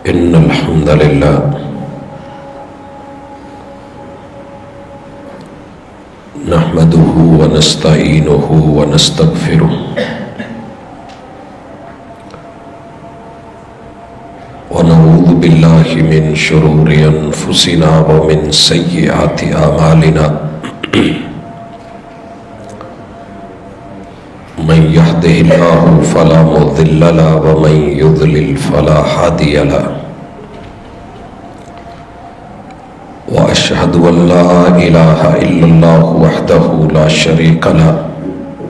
إن الحمد لله نحمده ونستعينه ونستغفره ونعوذ بالله من شرور أنفسنا ومن سيئات أعمالنا من يهده الله فلا مضل له ومن يضلل فلا هادي له وأشهد أن لا إله إلا الله وحده لا شريك له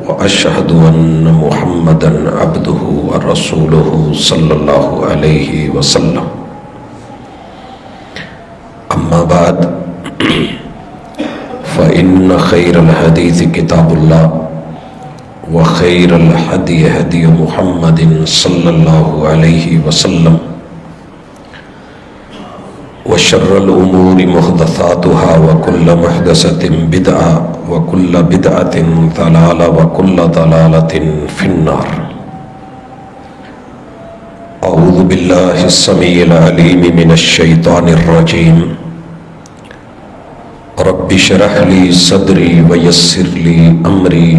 وأشهد أن محمدا عبده ورسوله صلى الله عليه وسلم أما بعد فإن خير الحديث كتاب الله وخير الهدي هدي محمد صلى الله عليه وسلم وشر الأمور محدثاتها وكل محدثة بدعة وكل بدعة ضلالة وكل ضلالة في النار. أعوذ بالله السميع العليم من الشيطان الرجيم. رب اشرح لي صدري ويسر لي أمري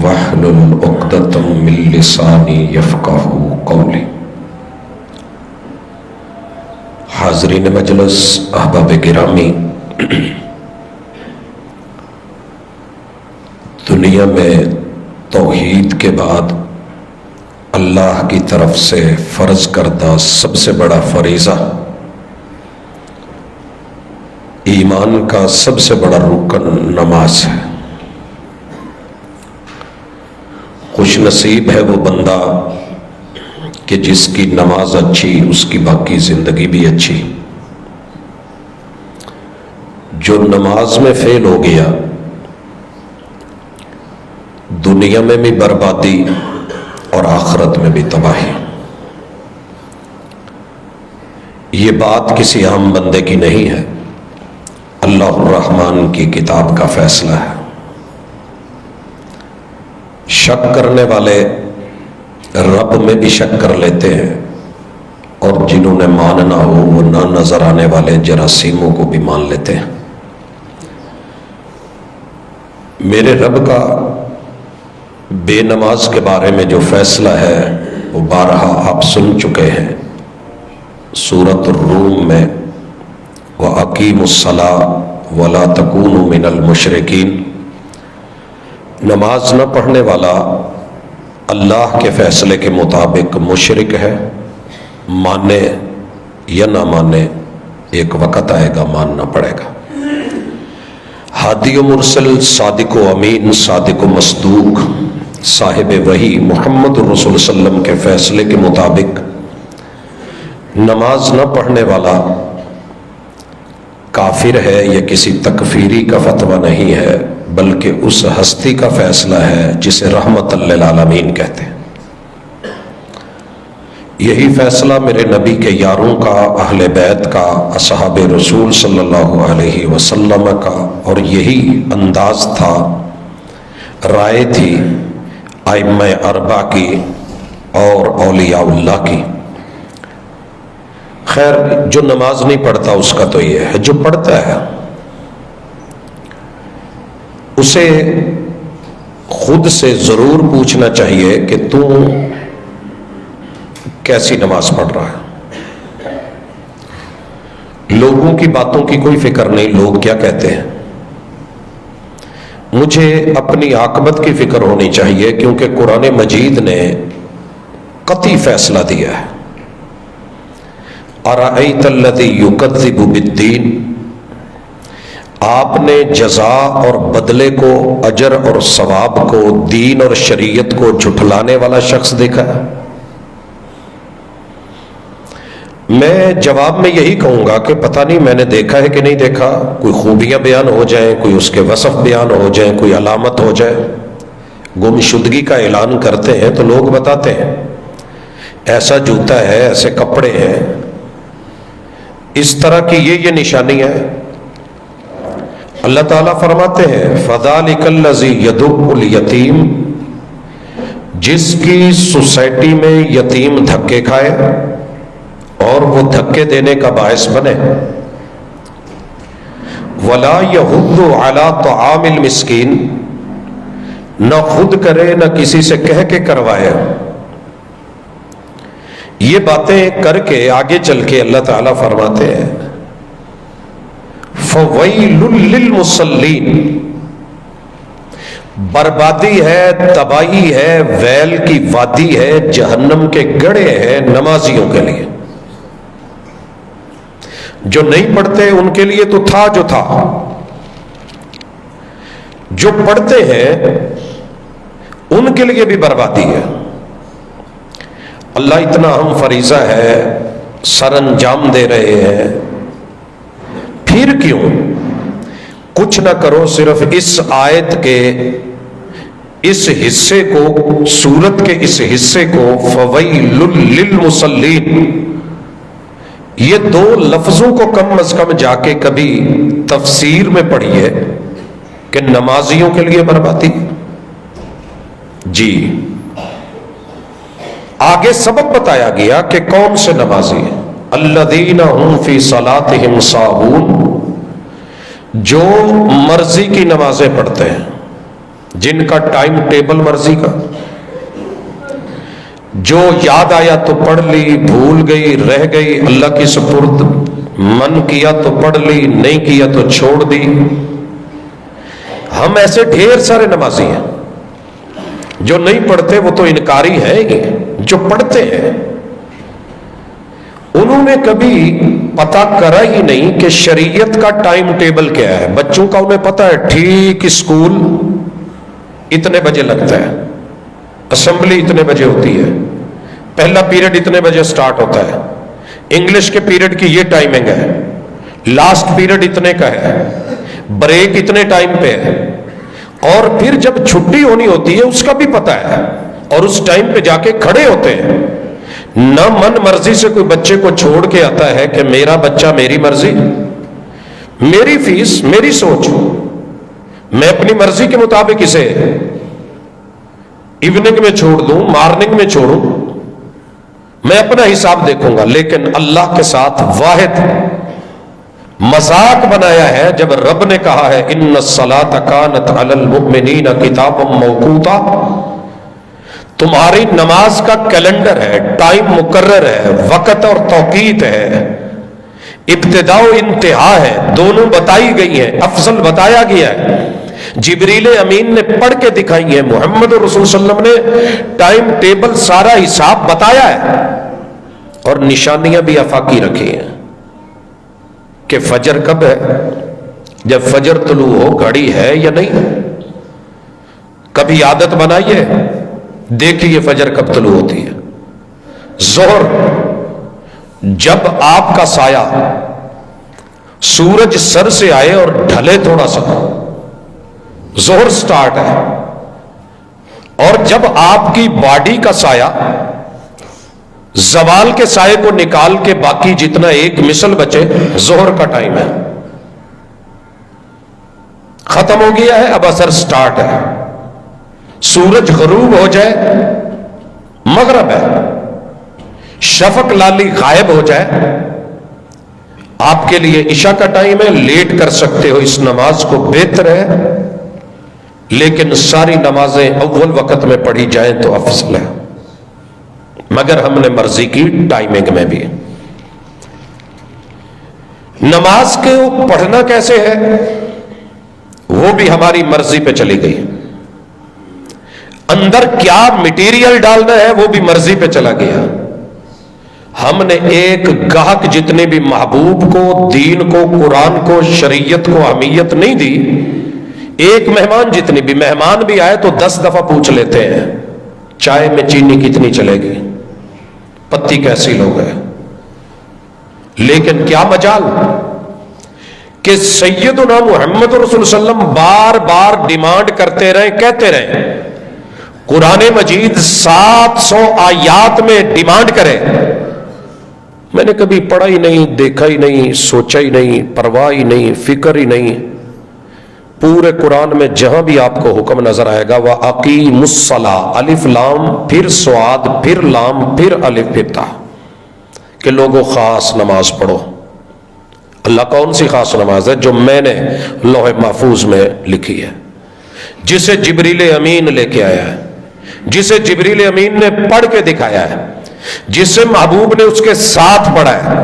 واحلل عقدة من لساني يفقهوا قولي. حاضرین مجلس، احباب گرامی، دنیا میں توحید کے بعد اللہ کی طرف سے فرض کردہ سب سے بڑا فریضہ، ایمان کا سب سے بڑا رکن نماز ہے۔ خوش نصیب ہے وہ بندہ کہ جس کی نماز اچھی اس کی باقی زندگی بھی اچھی۔ جو نماز میں فیل ہو گیا دنیا میں بھی بربادی اور آخرت میں بھی تباہی۔ یہ بات کسی عام بندے کی نہیں ہے، اللہ الرحمن کی کتاب کا فیصلہ ہے۔ شک کرنے والے رب میں بھی شک کر لیتے ہیں، اور جنہوں نے ماننا ہو وہ نہ نظر آنے والے جراثیموں کو بھی مان لیتے ہیں۔ میرے رب کا بے نماز کے بارے میں جو فیصلہ ہے وہ بارہا آپ سن چکے ہیں۔ سورۃ الروم میں وَأَقِیمُوا الصَّلَاةَ وَلَا تَکُونُوا مِنَ الْمُشْرِکِینَ، نماز نہ پڑھنے والا اللہ کے فیصلے کے مطابق مشرک ہے، مانے یا نہ مانے ایک وقت آئے گا ماننا پڑے گا۔ ہادی و مرسل، صادق و امین، صادق و مصدوق، صاحب وحی محمد الرسول صلی اللہ علیہ وسلم کے فیصلے کے مطابق نماز نہ پڑھنے والا کافر ہے، یہ کسی تکفیری کا فتویٰ نہیں ہے، بلکہ اس ہستی کا فیصلہ ہے جسے رحمت للعالمین کہتے ہیں۔ یہی فیصلہ میرے نبی کے یاروں کا، اہل بیت کا، اصحاب رسول صلی اللہ علیہ وسلم کا، اور یہی انداز تھا، رائے تھی ائمہ اربعہ کی اور اولیاء اللہ کی۔ خیر، جو نماز نہیں پڑھتا اس کا تو یہ ہے، جو پڑھتا ہے اسے خود سے ضرور پوچھنا چاہیے کہ تو کیسی نماز پڑھ رہا ہے۔ لوگوں کی باتوں کی کوئی فکر نہیں، لوگ کیا کہتے ہیں۔ مجھے اپنی عاقبت کی فکر ہونی چاہیے، کیونکہ قرآن مجید نے قطعی فیصلہ دیا ہے۔ اَرَأَيْتَ الَّذِي يُكَذِّبُ بِالدِّينِ، آپ نے جزا اور بدلے کو، اجر اور ثواب کو، دین اور شریعت کو جھٹلانے والا شخص دیکھا ہے؟ میں جواب میں یہی کہوں گا کہ پتہ نہیں میں نے دیکھا ہے کہ نہیں دیکھا۔ کوئی خوبیاں بیان ہو جائیں، کوئی اس کے وصف بیان ہو جائیں، کوئی علامت ہو جائے، گمشدگی کا اعلان کرتے ہیں تو لوگ بتاتے ہیں ایسا جوتا ہے، ایسے کپڑے ہیں، اس طرح کی یہ نشانی ہے۔ اللہ تعالیٰ فرماتے ہیں فَذَلِكَ الَّذِي يَدُعُّ الْيَتِيمَ، جس کی سوسائٹی میں یتیم دھکے کھائے اور وہ دھکے دینے کا باعث بنے. ولا یحض علی طعام المسکین، نہ خود کرے نہ کسی سے کہہ کے کروائے. یہ باتیں کر کے آگے چل کے اللہ تعالیٰ فرماتے ہیں فویل للمصلین، بربادی ہے، تباہی ہے، ویل کی وادی ہے، جہنم کے گڑھے ہیں نمازیوں کے لیے. جو نہیں پڑھتے ان کے لیے تو تھا جو تھا، جو پڑھتے ہیں ان کے لیے بھی بربادی ہے. اللہ اتنا اہم فریضہ ہے سر انجام دے رہے ہیں، پھر کیوں کچھ نہ کرو؟ صرف اس آیت کے اس حصے کو، سورت کے اس حصے کو فویل للمصلین، یہ دو لفظوں کو کم از کم جا کے کبھی تفسیر میں پڑھیے کہ نمازیوں کے لیے بربادی. جی آگے سبق بتایا گیا کہ کون سے نمازی ہیں. الذین هم فی صلاتہم ساہون، جو مرضی کی نمازیں پڑھتے ہیں، جن کا ٹائم ٹیبل مرضی کا، جو یاد آیا تو پڑھ لی، بھول گئی رہ گئی اللہ کی سپرد، من کیا تو پڑھ لی، نہیں کیا تو چھوڑ دی. ہم ایسے ڈھیر سارے نمازی ہیں. جو نہیں پڑھتے وہ تو انکاری ہے ہی، جو پڑھتے ہیں انہوں نے کبھی پتا کرا ہی نہیں کہ شریعت کا ٹائم ٹیبل کیا ہے. بچوں کا انہیں پتا ہے، ٹھیک اسکول اتنے بجے لگتا ہے، اسمبلی اتنے بجے ہوتی ہے، پہلا پیریڈ اتنے بجے سٹارٹ ہوتا ہے، انگلش کے پیریڈ کی یہ ٹائمنگ ہے، لاسٹ پیریڈ اتنے کا ہے، بریک اتنے ٹائم پہ ہے. اور پھر جب چھٹی ہونی ہوتی ہے اس کا بھی پتا ہے، اور اس ٹائم پہ جا کے کھڑے ہوتے ہیں. نہ من مرضی سے کوئی بچے کو چھوڑ کے آتا ہے کہ میرا بچہ میری مرضی، میری فیس میری سوچ، میں اپنی مرضی کے مطابق اسے ایوننگ میں چھوڑ دوں، مارننگ میں چھوڑوں، میں اپنا حساب دیکھوں گا. لیکن اللہ کے ساتھ واحد مذاق بنایا ہے جب رب نے کہا ہے ان الصلاۃ کانت علی المؤمنین کتابا موقوتا، تمہاری نماز کا کیلنڈر ہے، ٹائم مقرر ہے، وقت اور توقیت ہے، ابتداء و انتہا ہے، دونوں بتائی گئی ہیں، افضل بتایا گیا ہے. جبریل امین نے پڑھ کے دکھائی ہے، محمد رسول صلی اللہ علیہ وسلم نے ٹائم ٹیبل سارا حساب بتایا ہے، اور نشانیاں بھی آفاقی رکھی ہیں کہ فجر کب ہے، جب فجر طلوع ہو گھڑی ہے یا نہیں. کبھی عادت بنائیے، دیکھیے فجر کب طلوع ہوتی ہے. ظہر جب آپ کا سایہ سورج سر سے آئے اور ڈھلے تھوڑا سا، ظہر سٹارٹ ہے. اور جب آپ کی باڈی کا سایہ زوال کے سائے کو نکال کے باقی جتنا ایک مثل بچے، ظہر کا ٹائم ہے، ختم ہو گیا ہے، اب اثر سٹارٹ ہے. سورج غروب ہو جائے مغرب ہے، شفق لالی غائب ہو جائے آپ کے لیے عشاء کا ٹائم ہے. لیٹ کر سکتے ہو اس نماز کو، بہتر ہے، لیکن ساری نمازیں اول وقت میں پڑھی جائیں تو افضل ہے. مگر ہم نے مرضی کی ٹائمنگ میں بھی. نماز کو پڑھنا کیسے ہے وہ بھی ہماری مرضی پہ چلی گئی. اندر کیا مٹیریل ڈالنا ہے وہ بھی مرضی پہ چلا گیا. ہم نے ایک گاہک جتنے بھی محبوب کو، دین کو، قرآن کو، شریعت کو اہمیت نہیں دی. ایک مہمان جتنی بھی مہمان بھی آئے تو 10 دفعہ پوچھ لیتے ہیں چائے میں چینی کتنی چلے گی، پتی کیسی لوگ ہے. لیکن کیا مجال کہ سیدنا محمد رسول صلی اللہ علیہ وسلم بار بار ڈیمانڈ کرتے رہے، کہتے رہے. قرآن مجید 700 آیات میں ڈیمانڈ کرے. میں نے کبھی پڑھا ہی نہیں، دیکھا ہی نہیں، سوچا ہی نہیں، پرواہ ہی نہیں، فکر ہی نہیں. پورے قرآن میں جہاں بھی آپ کو حکم نظر آئے گا وَأَقِیمُوا الصَّلَاةَ، الف لام پھر صاد پھر لام پھر الف پھر تا، کہ لوگوں خاص نماز پڑھو. اللہ کون سی خاص نماز ہے؟ جو میں نے لوح محفوظ میں لکھی ہے، جسے جبریل امین لے کے آیا ہے، جسے جبریل امین نے پڑھ کے دکھایا ہے، جسے محبوب نے اس کے ساتھ پڑھا ہے،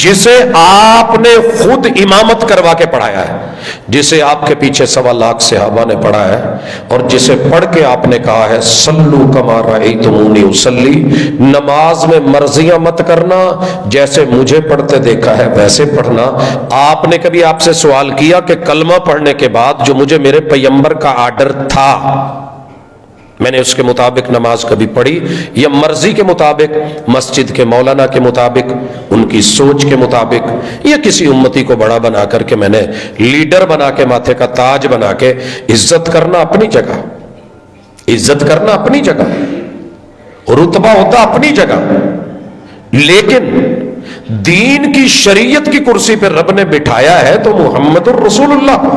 جسے آپ نے خود امامت کروا کے پڑھایا ہے، جسے آپ کے پیچھے 1.25 لاکھ صحابہ نے پڑھا ہے، اور جسے پڑھ کے آپ نے کہا ہے صلو کما رأیتمونی اصلی، نماز میں مرضیاں مت کرنا، جیسے مجھے پڑھتے دیکھا ہے ویسے پڑھنا. آپ نے کبھی آپ سے سوال کیا کہ کلمہ پڑھنے کے بعد جو مجھے میرے پیغمبر کا آرڈر تھا میں نے اس کے مطابق نماز کبھی پڑھی، یا مرضی کے مطابق، مسجد کے مولانا کے مطابق، ان کی سوچ کے مطابق، یا کسی امتی کو بڑا بنا کر کے میں نے لیڈر بنا کے ماتھے کا تاج بنا کے؟ عزت کرنا اپنی جگہ، عزت کرنا اپنی جگہ، رتبہ ہوتا اپنی جگہ، لیکن دین کی شریعت کی کرسی پہ رب نے بٹھایا ہے تو محمد الرسول اللہ.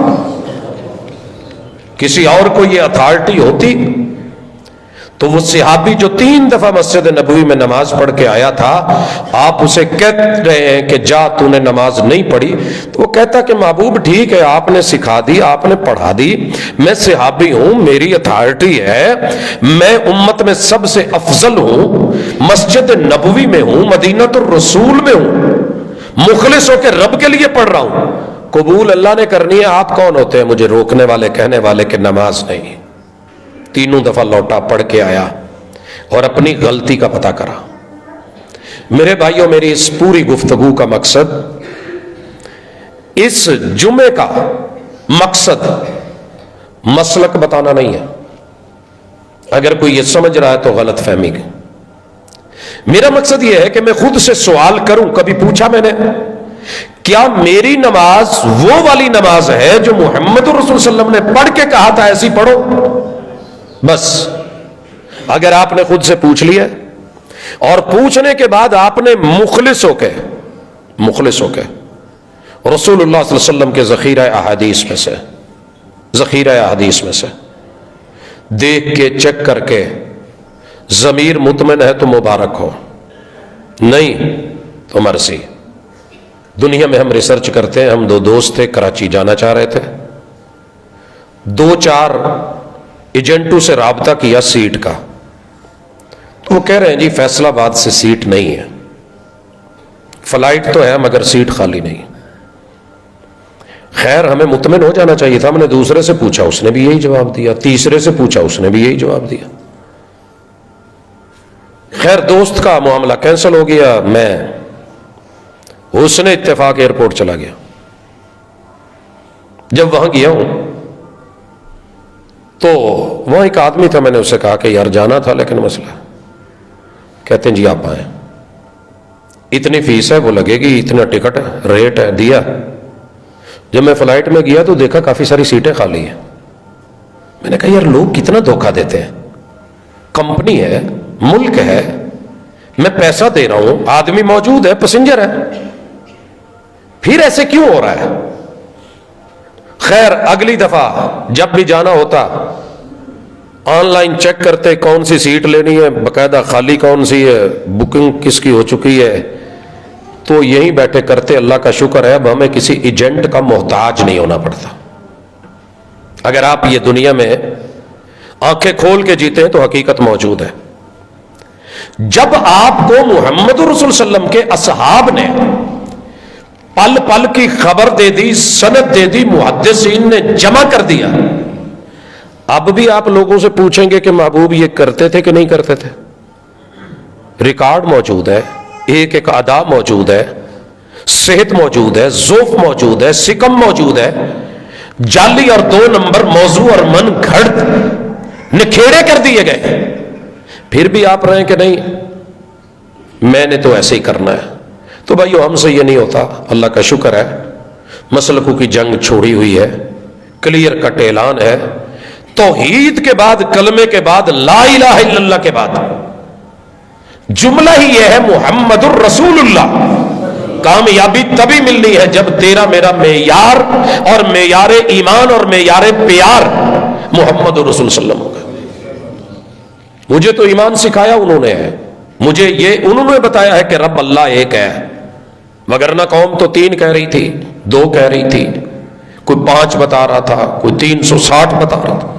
کسی اور کو یہ اتھارٹی ہوتی تو وہ صحابی جو 3 دفعہ مسجد نبوی میں نماز پڑھ کے آیا تھا، آپ اسے کہہ رہے ہیں کہ جا تو نے نماز نہیں پڑھی، تو وہ کہتا کہ محبوب ٹھیک ہے، آپ نے سکھا دی، آپ نے پڑھا دی، میں صحابی ہوں، میری اتھارٹی ہے، میں امت میں سب سے افضل ہوں، مسجد نبوی میں ہوں، مدینہ الرسول میں ہوں، مخلص ہو کے رب کے لیے پڑھ رہا ہوں، قبول اللہ نے کرنی ہے. آپ کون ہوتے ہیں مجھے روکنے والے، کہنے والے کہ نماز نہیں؟ 3 دفعہ لوٹا، پڑھ کے آیا اور اپنی غلطی کا پتہ کرا. میرے بھائیوں، میری اس پوری گفتگو کا مقصد، اس جمعے کا مقصد مسلک بتانا نہیں ہے. اگر کوئی یہ سمجھ رہا ہے تو غلط فہمی کی. میرا مقصد یہ ہے کہ میں خود سے سوال کروں. کبھی پوچھا میں نے کیا میری نماز وہ والی نماز ہے جو محمد الرسول صلی اللہ علیہ وسلم نے پڑھ کے کہا تھا ایسی پڑھو؟ بس اگر آپ نے خود سے پوچھ لیا اور پوچھنے کے بعد آپ نے مخلص ہو کے رسول اللہ صلی اللہ علیہ وسلم کے ذخیرہ احادیث میں سے دیکھ کے چیک کر کے ضمیر مطمئن ہے تو مبارک ہو، نہیں تو مرضی. دنیا میں ہم ریسرچ کرتے ہیں. ہم 2 دوست تھے، کراچی جانا چاہ رہے تھے، 2-4 ایجنٹوں سے رابطہ کیا سیٹ کا، تو وہ کہہ رہے ہیں جی فیصل آباد سے سیٹ نہیں ہے، فلائٹ تو ہے مگر سیٹ خالی نہیں. خیر ہمیں مطمئن ہو جانا چاہیے تھا. ہم نے دوسرے سے پوچھا، اس نے بھی یہی جواب دیا، تیسرے سے پوچھا، اس نے بھی یہی جواب دیا. خیر دوست کا معاملہ کینسل ہو گیا. میں اس نے اتفاق ایئرپورٹ چلا گیا. جب وہاں گیا ہوں تو وہاں ایک آدمی تھا، میں نے اسے کہا کہ یار جانا تھا لیکن مسئلہ. کہتے ہیں جی آپ آئیں، اتنی فیس ہے وہ لگے گی، اتنا ٹکٹ ریٹ ہے، دیا. جب میں فلائٹ میں گیا تو دیکھا کافی ساری سیٹیں خالی ہیں. میں نے کہا یار لوگ کتنا دھوکہ دیتے ہیں. کمپنی ہے، ملک ہے، میں پیسہ دے رہا ہوں، آدمی موجود ہے، پیسنجر ہے، پھر ایسے کیوں ہو رہا ہے؟ خیر اگلی دفعہ جب بھی جانا ہوتا آن لائن چیک کرتے کون سی سیٹ لینی ہے، باقاعدہ خالی کون سی ہے، بکنگ کس کی ہو چکی ہے، تو یہیں بیٹھے کرتے. اللہ کا شکر ہے اب ہمیں کسی ایجنٹ کا محتاج نہیں ہونا پڑتا. اگر آپ یہ دنیا میں آنکھیں کھول کے جیتے ہیں تو حقیقت موجود ہے. جب آپ کو محمد رسول صلی اللہ علیہ وسلم کے اصحاب نے پل پل کی خبر دے دی، سند دے دی، محدثین نے جمع کر دیا، اب بھی آپ لوگوں سے پوچھیں گے کہ محبوب یہ کرتے تھے کہ نہیں کرتے تھے؟ ریکارڈ موجود ہے، ایک ایک ادا موجود ہے، صحت موجود ہے، ذوف موجود ہے، سکم موجود ہے. جعلی اور 2 نمبر موضوع اور من گھڑت نکھیڑے کر دیے گئے، پھر بھی آپ رہیں کہ نہیں میں نے تو ایسے ہی کرنا ہے. تو بھائیو ہم سے یہ نہیں ہوتا. اللہ کا شکر ہے مسلکوں کی جنگ چھوڑی ہوئی ہے، کلیئر کٹ اعلان ہے. توحید کے بعد، کلمے کے بعد، لا الہ الا اللہ کے بعد جملہ ہی یہ ہے محمد الرسول اللہ. کامیابی تبھی ملنی ہے جب تیرا میرا معیار اور معیار ایمان اور معیار پیار محمد الرسول صلی اللہ علیہ وسلم ہوگا. مجھے تو ایمان سکھایا انہوں نے ہے، مجھے یہ انہوں نے بتایا ہے کہ رب اللہ ایک ہے، مگر نہ قوم تو 3 کہہ رہی تھی، 2 کہہ رہی تھی، کوئی 5 بتا رہا تھا، کوئی 360 بتا رہا تھا۔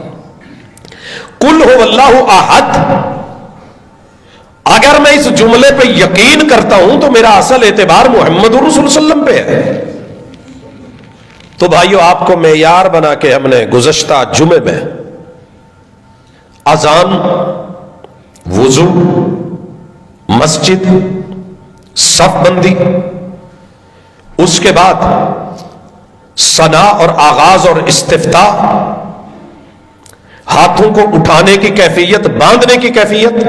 قل هو اللہ احد، اگر میں اس جملے پہ یقین کرتا ہوں تو میرا اصل اعتبار محمد رسول صلی اللہ علیہ وسلم پہ ہے۔ تو بھائیو، آپ کو معیار بنا کے ہم نے گزشتہ جمعے میں اذان، وضو، مسجد، صف بندی، اس کے بعد ثنا اور آغاز اور استفتاح، ہاتھوں کو اٹھانے کی کیفیت، باندھنے کی کیفیت،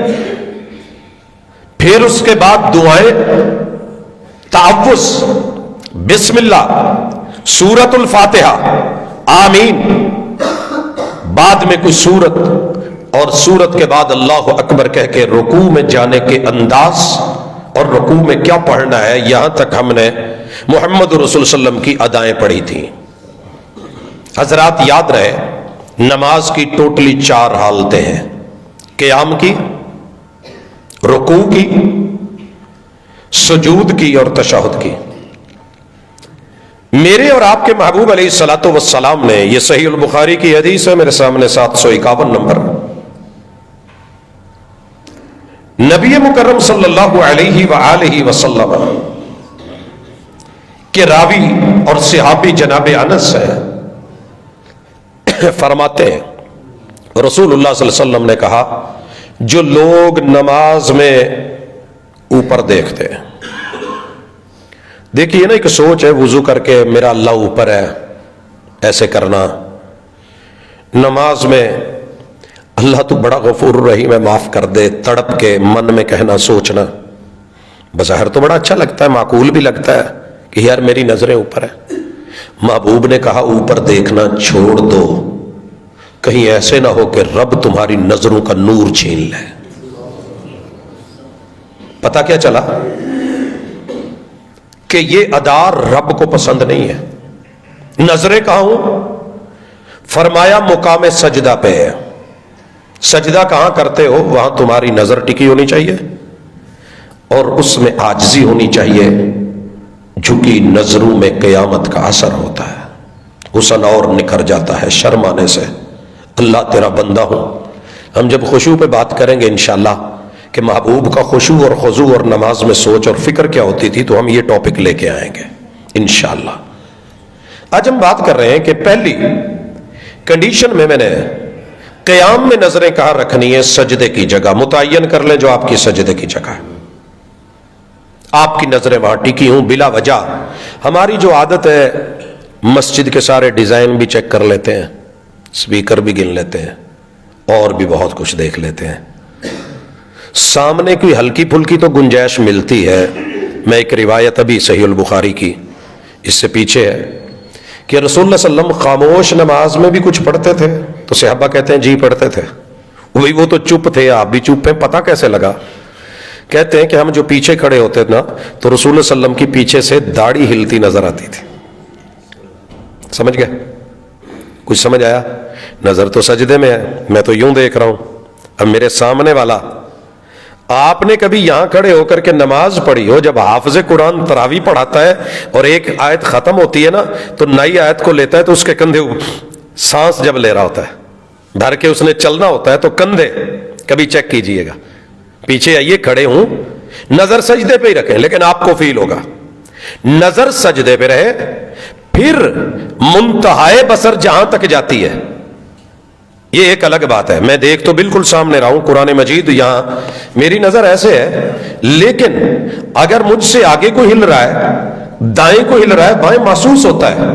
پھر اس کے بعد دعائیں، تعوذ، بسم اللہ، سورۃ الفاتحہ، آمین، بعد میں کوئی سورت، اور سورت کے بعد اللہ اکبر کہہ کے رکوع میں جانے کے انداز اور رکوع میں کیا پڑھنا ہے، یہاں تک ہم نے محمد رسول صلی اللہ علیہ وسلم کی ادائیں پڑھی تھیں۔ حضرات یاد رہے، نماز کی ٹوٹلی 4 حالتیں ہیں: قیام کی، رکوع کی، سجود کی اور تشہد کی۔ میرے اور آپ کے محبوب علیہ الصلوۃ والسلام نے، یہ صحیح البخاری کی حدیث ہے، میرے سامنے 751 نمبر، نبی مکرم صلی اللہ علیہ وآلہ وسلم کے راوی اور صحابی جناب انس ہے، فرماتے ہیں رسول اللہ صلی اللہ علیہ وسلم نے کہا، جو لوگ نماز میں اوپر دیکھتے ہیں، دیکھیے نا، ایک سوچ ہے وضو کر کے میرا اللہ اوپر ہے، ایسے کرنا، نماز میں اللہ تو بڑا غفور رحیم ہے، معاف کر دے، تڑپ کے من میں کہنا، سوچنا، بظاہر تو بڑا اچھا لگتا ہے، معقول بھی لگتا ہے کہ یار میری نظریں اوپر ہیں۔ محبوب نے کہا اوپر دیکھنا چھوڑ دو، کہیں ایسے نہ ہو کہ رب تمہاری نظروں کا نور چھین لے۔ پتہ کیا چلا کہ یہ ادا رب کو پسند نہیں ہے۔ نظریں کہاں ہوں؟ فرمایا مقام سجدہ پہ ہے، سجدہ کہاں کرتے ہو وہاں تمہاری نظر ٹکی ہونی چاہیے اور اس میں عاجزی ہونی چاہیے، جھکی نظروں میں قیامت کا اثر ہوتا ہے، حسن اور نکھر جاتا ہے شرم آنے سے۔ اللہ تیرا بندہ ہوں۔ ہم جب خشوع پہ بات کریں گے انشاءاللہ کہ محبوب کا خشوع اور خضوع اور نماز میں سوچ اور فکر کیا ہوتی تھی، تو ہم یہ ٹاپک لے کے آئیں گے انشاءاللہ۔ آج ہم بات کر رہے ہیں کہ پہلی کنڈیشن میں نے قیام میں نظریں کہاں رکھنی ہے؟ سجدے کی جگہ متعین کر لیں جو آپ کی سجدے کی جگہ ہے، آپ کی نظریں وہاں ٹکی ہوں بلا وجہ۔ ہماری جو عادت ہے، مسجد کے سارے ڈیزائن بھی چیک کر لیتے ہیں، سپیکر بھی گن لیتے ہیں، اور بھی بہت کچھ دیکھ لیتے ہیں، سامنے کوئی ہلکی پھلکی تو گنجائش ملتی ہے۔ میں ایک روایت ابھی صحیح البخاری کی اس سے پیچھے ہے کہ رسول اللہ صلی اللہ علیہ وسلم خاموش نماز میں بھی کچھ پڑھتے تھے، تو صحابہ کہتے ہیں جی پڑھتے تھے۔ وہی وہ تو چپ تھے، آپ بھی چپ ہیں، پتہ کیسے لگا؟ کہتے ہیں کہ ہم جو پیچھے کھڑے ہوتے نا تو رسول اللہ صلی اللہ علیہ وسلم کی پیچھے سے داڑھی ہلتی نظر آتی تھی۔ سمجھ گئے؟ کچھ سمجھ آیا؟ نظر تو سجدے میں ہے، میں تو یوں دیکھ رہا ہوں، اب میرے سامنے والا، آپ نے کبھی یہاں کھڑے ہو کر کے نماز پڑھی ہو جب حافظ قرآن تراویح پڑھاتا ہے اور ایک آیت ختم ہوتی ہے نا تو نئی آیت کو لیتا ہے تو اس کے کندھے سانس جب لے رہا ہوتا ہے، دھر کے اس نے چلنا ہوتا ہے تو کندھے کبھی چیک کیجئے گا، پیچھے آئیے کھڑے ہوں، نظر سجدے پہ ہی رکھیں، لیکن آپ کو فیل ہوگا نظر سجدے پہ رہے، پھر منتہائے بصر جہاں تک جاتی ہے یہ ایک الگ بات ہے۔ میں دیکھ تو بالکل سامنے رہا ہوں قرآن مجید، یہاں میری نظر ایسے ہے، لیکن اگر مجھ سے آگے کو ہل رہا ہے، دائیں کو ہل رہا ہے، بائیں محسوس ہوتا ہے،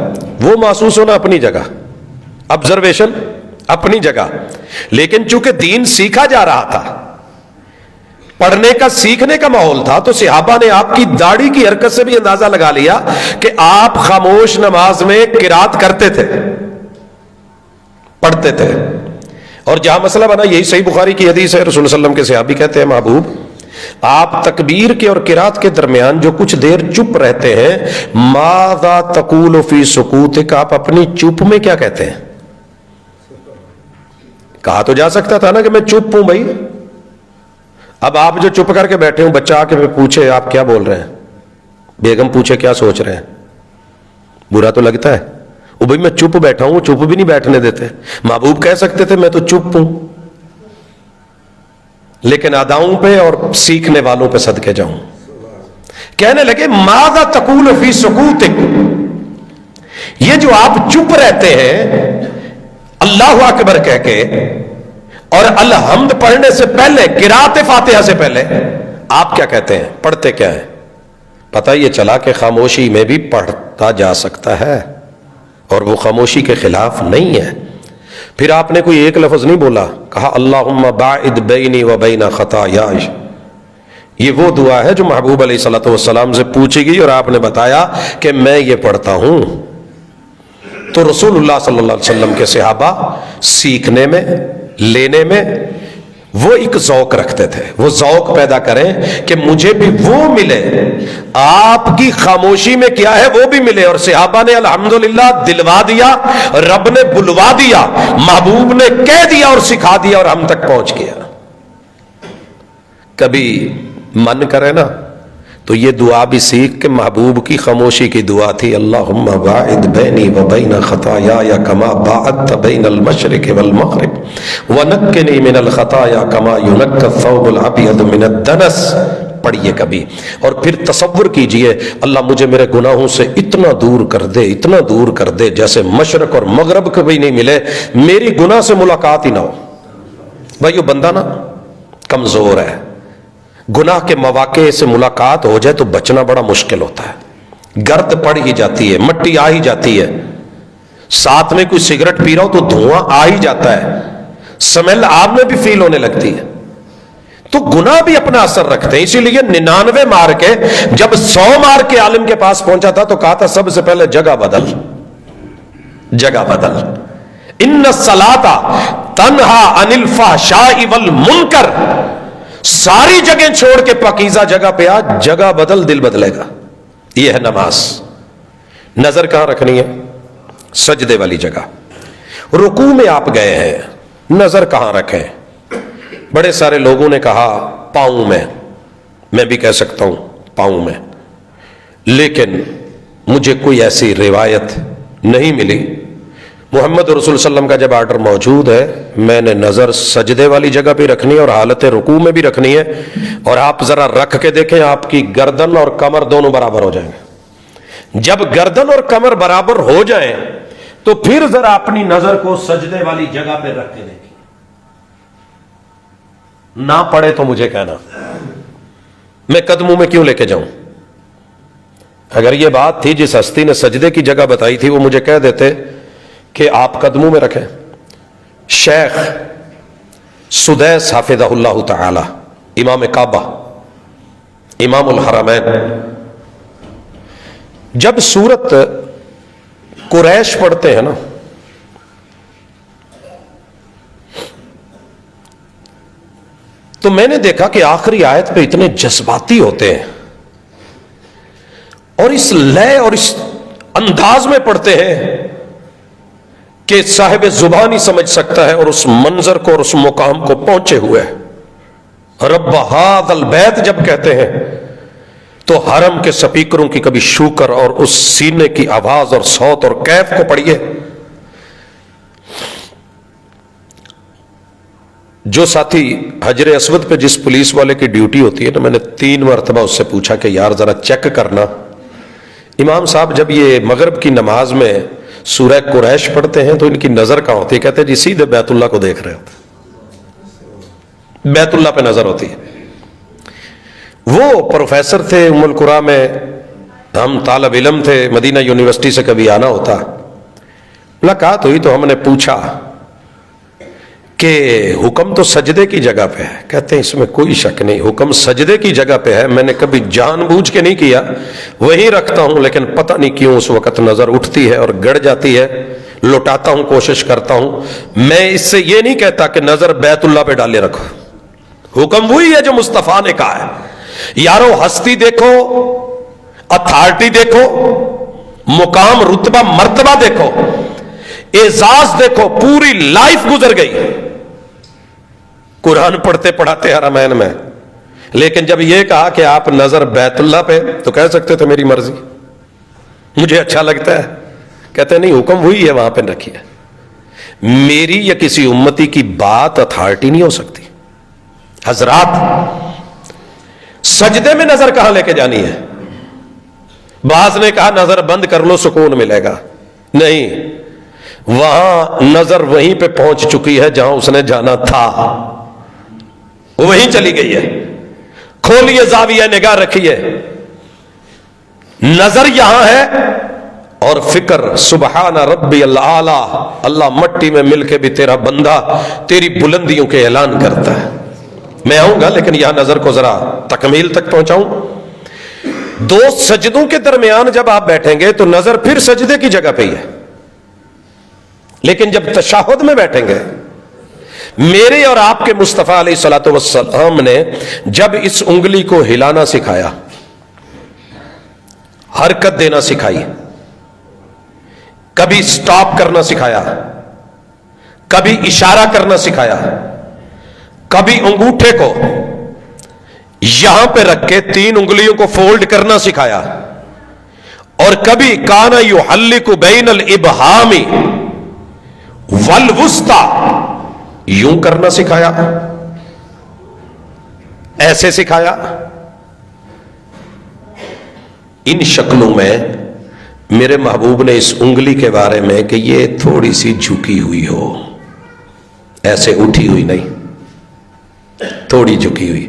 وہ محسوس ہونا اپنی جگہ، آبزرویشن اپنی جگہ، لیکن چونکہ دین سیکھا جا رہا تھا، پڑھنے کا سیکھنے کا ماحول تھا، تو صحابہ نے آپ کی داڑھی کی حرکت سے بھی اندازہ لگا لیا کہ آپ خاموش نماز میں قرات کرتے تھے، پڑھتے تھے۔ اور جہاں مسئلہ بنا یہی صحیح بخاری کی حدیث ہے، رسول اللہ صلی اللہ علیہ وسلم کے صحابی کہتے ہیں محبوب آپ تکبیر کے اور قرات کے درمیان جو کچھ دیر چپ رہتے ہیں، ماذا تقول فی سکوتک، آپ اپنی چپ میں کیا کہتے ہیں؟ کہا تو جا سکتا تھا نا کہ میں چپ ہوں بھائی، اب آپ جو چپ کر کے بیٹھے ہوں، بچہ آ کے پوچھے آپ کیا بول رہے ہیں، بیگم پوچھے کیا سوچ رہے ہیں، برا تو لگتا ہے؟ وہ بھائی میں چپ بیٹھا ہوں، چپ بھی نہیں بیٹھنے دیتے. محبوب کہہ سکتے تھے میں تو چپ ہوں، لیکن اداؤں پہ اور سیکھنے والوں پہ صدقے جاؤں. کہنے لگے ماذا تقول فی سکوتک، یہ جو آپ چپ رہتے ہیں اللہ اکبر کہہ کے اور الحمد پڑھنے سے پہلے، قرات فاتحہ سے پہلے آپ کیا کہتے ہیں، پڑھتے کیا ہیں؟ پتہ یہ چلا کہ خاموشی میں بھی پڑھتا جا سکتا ہے اور وہ خاموشی کے خلاف نہیں ہے. پھر آپ نے کوئی ایک لفظ نہیں بولا، کہا اللہم باعد بینی و بین خطایائی. یہ وہ دعا ہے جو محبوب علیہ الصلوۃ والسلام سے پوچھی گئی اور آپ نے بتایا کہ میں یہ پڑھتا ہوں. تو رسول اللہ صلی اللہ علیہ وسلم کے صحابہ سیکھنے میں، لینے میں وہ ایک ذوق رکھتے تھے. وہ ذوق پیدا کریں کہ مجھے بھی وہ ملے، آپ کی خاموشی میں کیا ہے وہ بھی ملے. اور صحابہ نے الحمدللہ دلوا دیا، رب نے بلوا دیا، محبوب نے کہہ دیا اور سکھا دیا اور ہم تک پہنچ گیا. کبھی من کرے نا تو یہ دعا بھی سیکھ کے، محبوب کی خاموشی کی دعا تھی اللہم باعد بینی و بین خطایایا کما باعدت بین المشرق والمغرب ونقنی من الخطایا کما ینقی الثوب الابیض من الدنس. پڑھیے کبھی اور پھر تصور کیجئے اللہ مجھے میرے گناہوں سے اتنا دور کر دے، اتنا دور کر دے جیسے مشرق اور مغرب کبھی نہیں ملے، میری گناہ سے ملاقات ہی نہ ہو. بھائی وہ بندہ نا کمزور ہے، گناہ کے مواقع سے ملاقات ہو جائے تو بچنا بڑا مشکل ہوتا ہے. گرد پڑ ہی جاتی ہے، مٹی آ ہی جاتی ہے، ساتھ میں کوئی سگریٹ پی رہا ہو تو دھواں آ ہی جاتا ہے، سمیل آپ میں بھی فیل ہونے لگتی ہے. تو گناہ بھی اپنا اثر رکھتے ہیں. اسی لیے 99 مار کے جب 100 مار کے عالم کے پاس پہنچا تھا تو کہا تھا سب سے پہلے جگہ بدل، جگہ بدل. ان الصلاۃ تنہا عن الفحشاء والمنکر، ساری جگہ چھوڑ کے پاکیزہ جگہ پہ آ، جگہ بدل دل بدلے گا. یہ ہے نماز. نظر کہاں رکھنی ہے؟ سجدے والی جگہ. رکوع میں آپ گئے ہیں، نظر کہاں رکھیں؟ بڑے سارے لوگوں نے کہا پاؤں میں بھی کہہ سکتا ہوں پاؤں میں، لیکن مجھے کوئی ایسی روایت نہیں ملی. محمد رسول صلی اللہ علیہ وسلم کا جب آرڈر موجود ہے، میں نے نظر سجدے والی جگہ پہ رکھنی ہے اور حالت رکوع میں بھی رکھنی ہے. اور آپ ذرا رکھ کے دیکھیں آپ کی گردن اور کمر دونوں برابر ہو جائیں گے. جب گردن اور کمر برابر ہو جائیں تو پھر ذرا اپنی نظر کو سجدے والی جگہ پہ رکھ کے دیکھیں. نہ پڑے تو مجھے کہنا، میں قدموں میں کیوں لے کے جاؤں؟ اگر یہ بات تھی جس ہستی نے سجدے کی جگہ بتائی تھی وہ مجھے کہہ دیتے کہ آپ قدموں میں رکھیں. شیخ سدیس حافظہ اللہ تعالی، امام کعبہ، امام الحرمین، جب سورت قریش پڑھتے ہیں نا تو میں نے دیکھا کہ آخری آیت پہ اتنے جذباتی ہوتے ہیں اور اس لے اور اس انداز میں پڑھتے ہیں کہ صاحب زبان ہی سمجھ سکتا ہے اور اس منظر کو اور اس مقام کو پہنچے ہوئے. رب ھذا البیت جب کہتے ہیں تو حرم کے سپیکروں کی کبھی شوکر اور اس سینے کی آواز اور صوت اور کیف کو پڑھیے. جو ساتھی حجر اسود پہ جس پولیس والے کی ڈیوٹی ہوتی ہے نا، میں نے 3 مرتبہ اس سے پوچھا کہ یار ذرا چیک کرنا امام صاحب جب یہ مغرب کی نماز میں سورہ قریش پڑھتے ہیں تو ان کی نظر کہاں ہوتی ہے؟ کہتے ہیں جی سیدھے بیت اللہ کو دیکھ رہے ہوتے، بیت اللہ پہ نظر ہوتی ہے. وہ پروفیسر تھے ام القریٰ میں، ہم طالب علم تھے، مدینہ یونیورسٹی سے کبھی آنا ہوتا، ملاقات ہوئی تو ہم نے پوچھا کہ حکم تو سجدے کی جگہ پہ ہے. کہتے ہیں اس میں کوئی شک نہیں، حکم سجدے کی جگہ پہ ہے، میں نے کبھی جان بوجھ کے نہیں کیا، وہیں رکھتا ہوں، لیکن پتہ نہیں کیوں اس وقت نظر اٹھتی ہے اور گڑ جاتی ہے. لوٹاتا ہوں، کوشش کرتا ہوں. میں اس سے یہ نہیں کہتا کہ نظر بیت اللہ پہ ڈالے رکھو، حکم وہی ہے جو مصطفیٰ نے کہا ہے. یارو ہستی دیکھو، اتھارٹی دیکھو، مقام رتبہ مرتبہ دیکھو، اعزاز دیکھو، پوری لائف گزر گئی قرآن پڑھتے پڑھاتے حرمین میں. لیکن جب یہ کہا کہ آپ نظر بیت اللہ پہ، تو کہہ سکتے تھے میری مرضی، مجھے اچھا لگتا ہے. کہتے نہیں، حکم وہی ہے، وہاں پہ رکھیے. میری یا کسی امتی کی بات اتھارٹی نہیں ہو سکتی. حضرات سجدے میں نظر کہاں لے کے جانی ہے؟ بعض نے کہا نظر بند کر لو سکون ملے گا. نہیں، وہاں نظر وہیں پہ پہنچ چکی ہے جہاں اس نے جانا تھا، وہیں چلی گئی ہے. کھولیے زاویہ نگاہ رکھیے، نظر یہاں ہے اور فکر سبحان ربی الاعلی، اللہ مٹی میں مل کے بھی تیرا بندہ تیری بلندیوں کے اعلان کرتا ہے. میں آؤں گا لیکن یہاں نظر کو ذرا تکمیل تک پہنچاؤں. دو سجدوں کے درمیان جب آپ بیٹھیں گے تو نظر پھر سجدے کی جگہ پہ ہی ہے، لیکن جب تشہد میں بیٹھیں گے، میرے اور آپ کے مصطفیٰ علیہ الصلوۃ والسلام نے جب اس انگلی کو ہلانا سکھایا، حرکت دینا سکھائی، کبھی سٹاپ کرنا سکھایا، کبھی اشارہ کرنا سکھایا، کبھی انگوٹھے کو یہاں پہ رکھ کے 3 انگلیوں کو فولڈ کرنا سکھایا، اور کبھی کانا یحلق بین الابہام والوسطی یوں کرنا سکھایا، ایسے سکھایا. ان شکلوں میں میرے محبوب نے اس انگلی کے بارے میں کہ یہ تھوڑی سی جھکی ہوئی ہو، ایسے اٹھی ہوئی نہیں، تھوڑی جھکی ہوئی.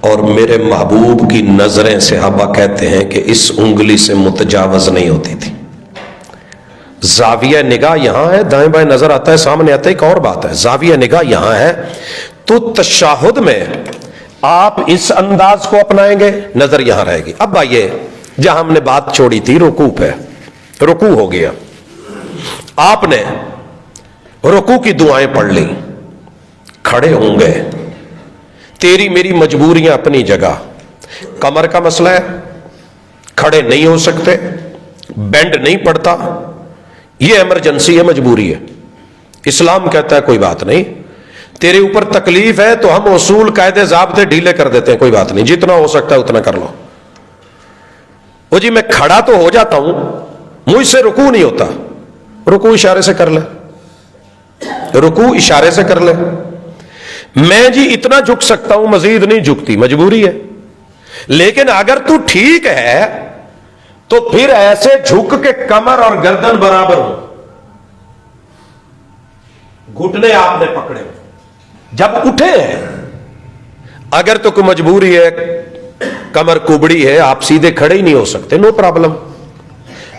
اور میرے محبوب کی نظریں صحابہ کہتے ہیں کہ اس انگلی سے متجاوز نہیں ہوتی تھی. زاویہ نگاہ یہاں ہے، دائیں بائیں نظر آتا ہے، سامنے آتا ہے، ایک اور بات ہے. زاویہ نگاہ یہاں ہے تو تشہد میں آپ اس انداز کو اپنائیں گے، نظر یہاں رہے گی. اب آئیے جہاں ہم نے بات چھوڑی تھی، رکوع پہ. رکوع ہو گیا، آپ نے رکوع کی دعائیں پڑھ لی، کھڑے ہوں گے. تیری میری مجبوریاں اپنی جگہ، کمر کا مسئلہ ہے، کھڑے نہیں ہو سکتے، بینڈ نہیں پڑتا، یہ ایمرجنسی ہے، مجبوری ہے. اسلام کہتا ہے کوئی بات نہیں، تیرے اوپر تکلیف ہے تو ہم اصول قاعدے ضابطے ڈھیلے کر دیتے ہیں، کوئی بات نہیں، جتنا ہو سکتا ہے اتنا کر لو. وہ جی میں کھڑا تو ہو جاتا ہوں، مجھ سے رکوع نہیں ہوتا. رکوع اشارے سے کر لے، رکوع اشارے سے کر لے. میں جی اتنا جھک سکتا ہوں، مزید نہیں جھکتی، مجبوری ہے. لیکن اگر تو ٹھیک ہے تو پھر ایسے جھک کے کمر اور گردن برابر ہو، گھٹنے آپ نے پکڑے ہو جب اٹھے ہیں. اگر تو کوئی مجبوری ہے، کمر کبڑی ہے، آپ سیدھے کھڑے ہی نہیں ہو سکتے، نو پرابلم.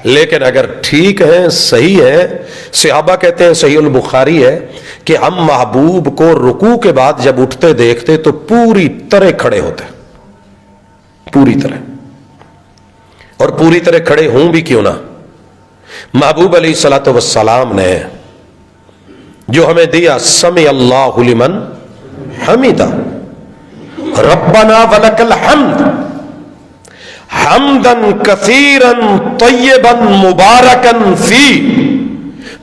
لیکن اگر ٹھیک ہے، صحیح ہے، صحابہ کہتے ہیں، صحیح البخاری ہے کہ ہم محبوب کو رکوع کے بعد جب اٹھتے دیکھتے تو پوری طرح کھڑے ہوتے، پوری طرح. اور پوری طرح کھڑے ہوں بھی کیوں نہ، محبوب علیہ الصلوۃ والسلام نے جو ہمیں دیا، سمع اللہ لمن حمیدہ، ربنا ولک الحمد حمدا کثیرا طیبا مبارکا فی.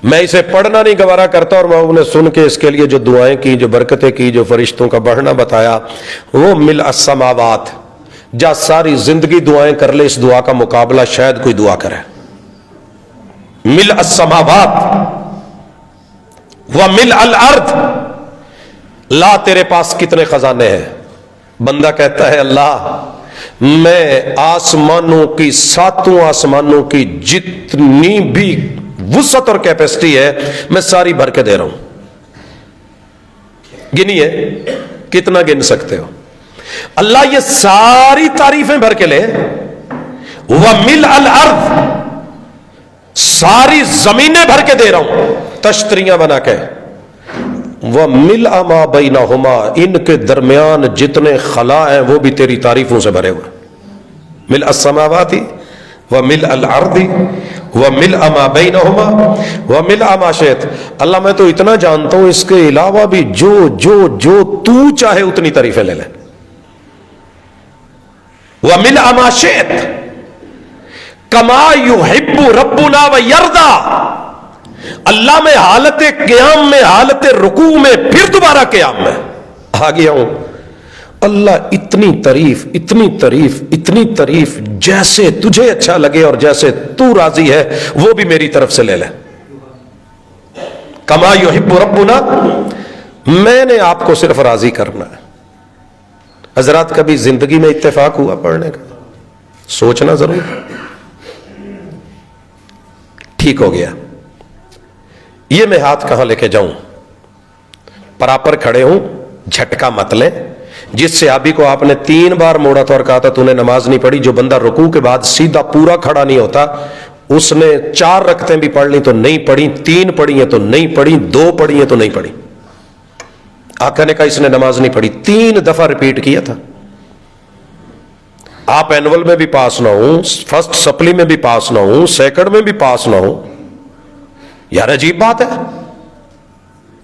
میں اسے پڑھنا نہیں گوارا کرتا، اور میں نے سن کے اس کے لیے جو دعائیں کی، جو برکتیں کی، جو فرشتوں کا بڑھنا بتایا، وہ ملء السماوات. جا ساری زندگی دعائیں کر لے، اس دعا کا مقابلہ شاید کوئی دعا کرے. ملء السماوات وملء الارض. لا تیرے پاس کتنے خزانے ہیں. بندہ کہتا ہے اللہ میں آسمانوں کی، 7 آسمانوں کی جتنی بھی وسعت اور کیپیسٹی ہے میں ساری بھر کے دے رہا ہوں. گنیے کتنا گن سکتے ہو. اللہ یہ ساری تعریفیں بھر کے لے. وَمِلْءَ الْأَرْضِ، ساری زمینیں بھر کے دے رہا ہوں تشتریاں بنا کے. وَمِلْءَ مَا بَيْنَهُمَا، ان کے درمیان جتنے خلا ہیں وہ بھی تیری تعریفوں سے بھرے ہوئے. ملء السماوات وملء الارض وملء ما بینہما وملء ما شئت. اللہ میں تو اتنا جانتا ہوں، اس کے علاوہ بھی جو جو جو تو چاہے اتنی تعریفیں لے لے. وملء ما شئت کما یحب ربنا ویرضا. اللہ میں حالت قیام میں، حالت رکوع میں، پھر دوبارہ قیام میں آ گیا ہوں. اللہ اتنی تعریف اتنی تعریف اتنی تعریف، جیسے تجھے اچھا لگے اور جیسے تو راضی ہے وہ بھی میری طرف سے لے لے. کما یحب ربنا، میں نے آپ کو صرف راضی کرنا ہے. حضرات کبھی زندگی میں اتفاق ہوا پڑھنے کا؟ سوچنا ضرور. ٹھیک ہو گیا. یہ میں ہاتھ کہاں لے کے جاؤں؟ پراپر کھڑے ہوں، جھٹکا مت لیں. جس صحابی کو آپ نے 3 بار موڑا تھا اور کہا تھا تو نے نماز نہیں پڑھی، جو بندہ رکوع کے بعد سیدھا پورا کھڑا نہیں ہوتا، اس نے 4 رکعتیں بھی پڑھ لی تو نہیں پڑھی، 3 پڑھی ہیں تو نہیں پڑھی، 2 پڑھی ہیں تو نہیں پڑھی. آقا نے کہا اس نے نماز نہیں پڑھی. 3 دفعہ ریپیٹ کیا تھا. آپ اینول میں بھی پاس نہ ہوں، فرسٹ سپلی میں بھی پاس نہ ہوں، سیکنڈ میں بھی پاس نہ ہوں. یار عجیب بات ہے.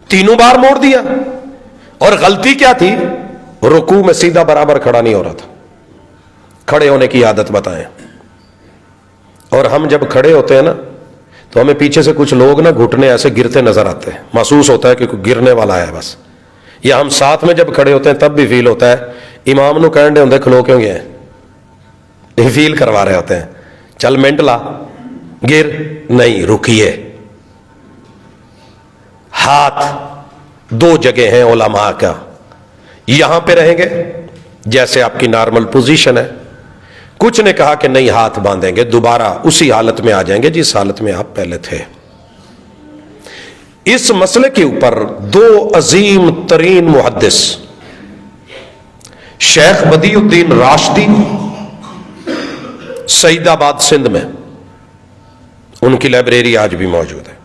3 بار موڑ دیا. اور غلطی کیا تھی؟ رکوع میں سیدھا برابر کھڑا نہیں ہو رہا تھا. کھڑے ہونے کی عادت بتائیں. اور ہم جب کھڑے ہوتے ہیں نا تو ہمیں پیچھے سے کچھ لوگ نا گھٹنے ایسے گرتے نظر آتے ہیں. محسوس ہوتا ہے کہ کوئی گرنے والا ہے بس. یا ہم ساتھ میں جب کھڑے ہوتے ہیں تب بھی فیل ہوتا ہے امام نو کہنے ہوندے کھلو کیوں گئے ہیں. یہ فیل کروا رہے ہوتے ہیں چل منٹ لا، گر نہیں، رکیے. ہاتھ 2 جگہ ہیں علماء کا. یہاں پہ رہیں گے جیسے آپ کی نارمل پوزیشن ہے. کچھ نے کہا کہ نہیں ہاتھ باندھیں گے، دوبارہ اسی حالت میں آ جائیں گے جس حالت میں آپ پہلے تھے. اس مسئلے کے اوپر 2 عظیم ترین محدث، شیخ بدیع الدین راشدی سعید آباد سندھ میں، ان کی لائبریری آج بھی موجود ہے.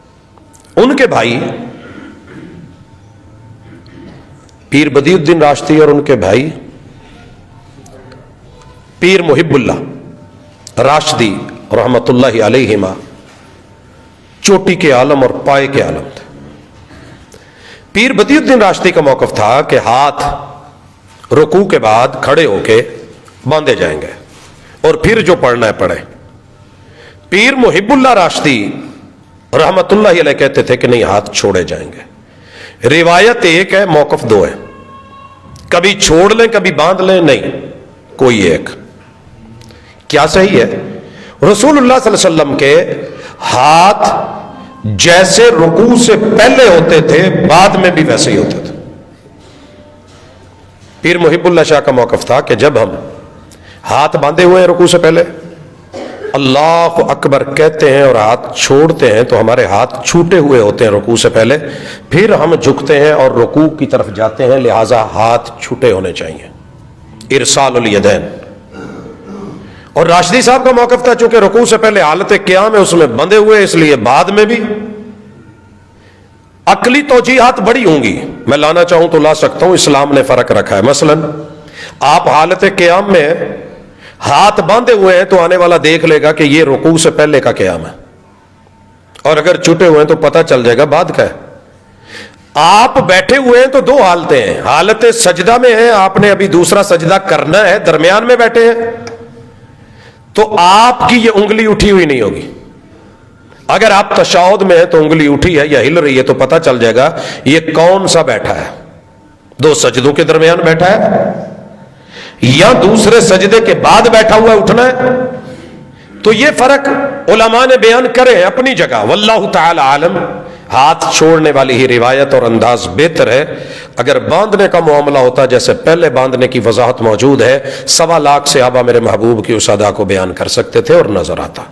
ان کے بھائی پیر بدیع الدین راشدی اور ان کے بھائی پیر محب اللہ راشدی رحمت اللہ علیہما چوٹی کے عالم اور پائے کے عالم تھے. پیر بدیع الدین راشدی کا موقف تھا کہ ہاتھ رکوع کے بعد کھڑے ہو کے باندھے جائیں گے اور پھر جو پڑھنا ہے پڑھیں. پیر محب اللہ راشدی رحمت اللہ علیہ کہتے تھے کہ نہیں ہاتھ چھوڑے جائیں گے. روایت ایک ہے، موقف 2 ہے. کبھی چھوڑ لیں کبھی باندھ لیں، نہیں کوئی ایک. کیا صحیح ہے؟ رسول اللہ صلی اللہ علیہ وسلم کے ہاتھ جیسے رکوع سے پہلے ہوتے تھے بعد میں بھی ویسے ہی ہوتے تھے. پیر محب اللہ شاہ کا موقف تھا کہ جب ہم ہاتھ باندھے ہوئے ہیں رکوع سے پہلے، اللہ اکبر کہتے ہیں اور ہاتھ چھوڑتے ہیں تو ہمارے ہاتھ چھوٹے ہوئے ہوتے ہیں رکوع سے پہلے، پھر ہم جھکتے ہیں اور رکوع کی طرف جاتے ہیں، لہذا ہاتھ چھوٹے ہونے چاہیے. ارسال الیدین. اور راشدی صاحب کا موقف تھا چونکہ رکوع سے پہلے حالت قیام ہے اس میں بندھے ہوئے، اس لیے بعد میں بھی. عقلی توجیحات بڑی ہوں گی، میں لانا چاہوں تو لا سکتا ہوں. اسلام نے فرق رکھا ہے. مثلا آپ حالت قیام میں ہاتھ باندھے ہوئے ہیں تو آنے والا دیکھ لے گا کہ یہ رکوع سے پہلے کا قیام ہے، اور اگر چھٹے ہوئے ہیں تو پتہ چل جائے گا بعد کا ہے. آپ بیٹھے ہوئے ہیں تو 2 حالتیں ہیں. حالت سجدہ میں ہیں، آپ نے ابھی دوسرا سجدہ کرنا ہے، درمیان میں بیٹھے ہیں تو آپ کی یہ انگلی اٹھی ہوئی نہیں ہوگی. اگر آپ تشہد میں ہیں تو انگلی اٹھی ہے یا ہل رہی ہے تو پتہ چل جائے گا یہ کون سا بیٹھا ہے، 2 سجدوں کے درمیان بیٹھا ہے یا دوسرے سجدے کے بعد بیٹھا ہوا اٹھنا ہے. تو یہ فرق علماء نے بیان کرے ہیں اپنی جگہ. واللہ تعالی عالم. ہاتھ چھوڑنے والی ہی روایت اور انداز بہتر ہے. اگر باندھنے کا معاملہ ہوتا جیسے پہلے باندھنے کی وضاحت موجود ہے، 1.25 لاکھ صحابہ میرے محبوب کی اس ادا کو بیان کر سکتے تھے اور نظر آتا.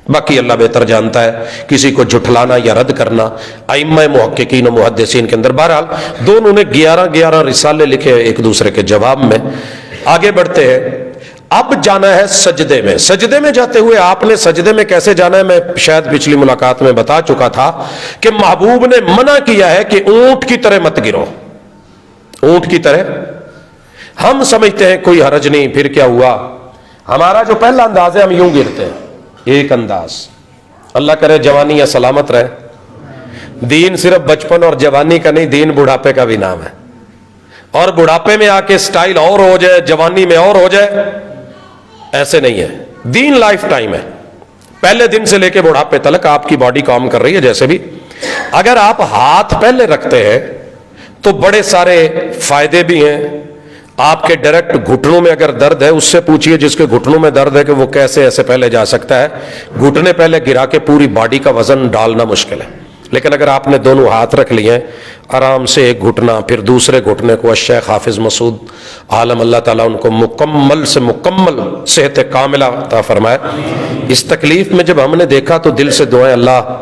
باقی اللہ بہتر جانتا ہے، کسی کو جھٹلانا یا رد کرنا ائمہ محققین و محدثین کے اندر. بہرحال دونوں نے 11 رسالے لکھے ایک دوسرے کے جواب میں. آگے بڑھتے ہیں. اب جانا ہے سجدے میں. سجدے میں جاتے ہوئے آپ نے سجدے میں کیسے جانا ہے میں شاید پچھلی ملاقات میں بتا چکا تھا کہ محبوب نے منع کیا ہے کہ اونٹ کی طرح مت گرو. اونٹ کی طرح ہم سمجھتے ہیں کوئی حرج نہیں، پھر کیا ہوا. ہمارا جو پہلا انداز ہے ہم یوں گرتے ہیں، ایک انداز. اللہ کرے جوانی یا سلامت رہے. دین صرف بچپن اور جوانی کا نہیں، دین بڑھاپے کا بھی نام ہے. اور بڑھاپے میں آ کے سٹائل اور ہو جائے، جوانی میں اور ہو جائے، ایسے نہیں ہے. دین لائف ٹائم ہے. پہلے دن سے لے کے بڑھاپے تلک آپ کی باڈی کام کر رہی ہے. جیسے بھی اگر آپ ہاتھ پہلے رکھتے ہیں تو بڑے سارے فائدے بھی ہیں آپ کے ڈائریکٹ گھٹنوں میں اگر درد ہے، اس سے پوچھئے جس کے گھٹنوں میں درد ہے کہ وہ کیسے ایسے پہلے جا سکتا ہے. گھٹنے پہلے گرا کے پوری باڈی کا وزن ڈالنا مشکل ہے. لیکن اگر آپ نے دونوں ہاتھ رکھ لیے ہیں، آرام سے ایک گھٹنا پھر دوسرے گھٹنے کو، الشیخ حافظ مسعود عالم اللہ تعالیٰ ان کو مکمل سے مکمل صحت کاملہ عطا فرمائے. اس تکلیف میں جب ہم نے دیکھا تو دل سے دعائیں، اللہ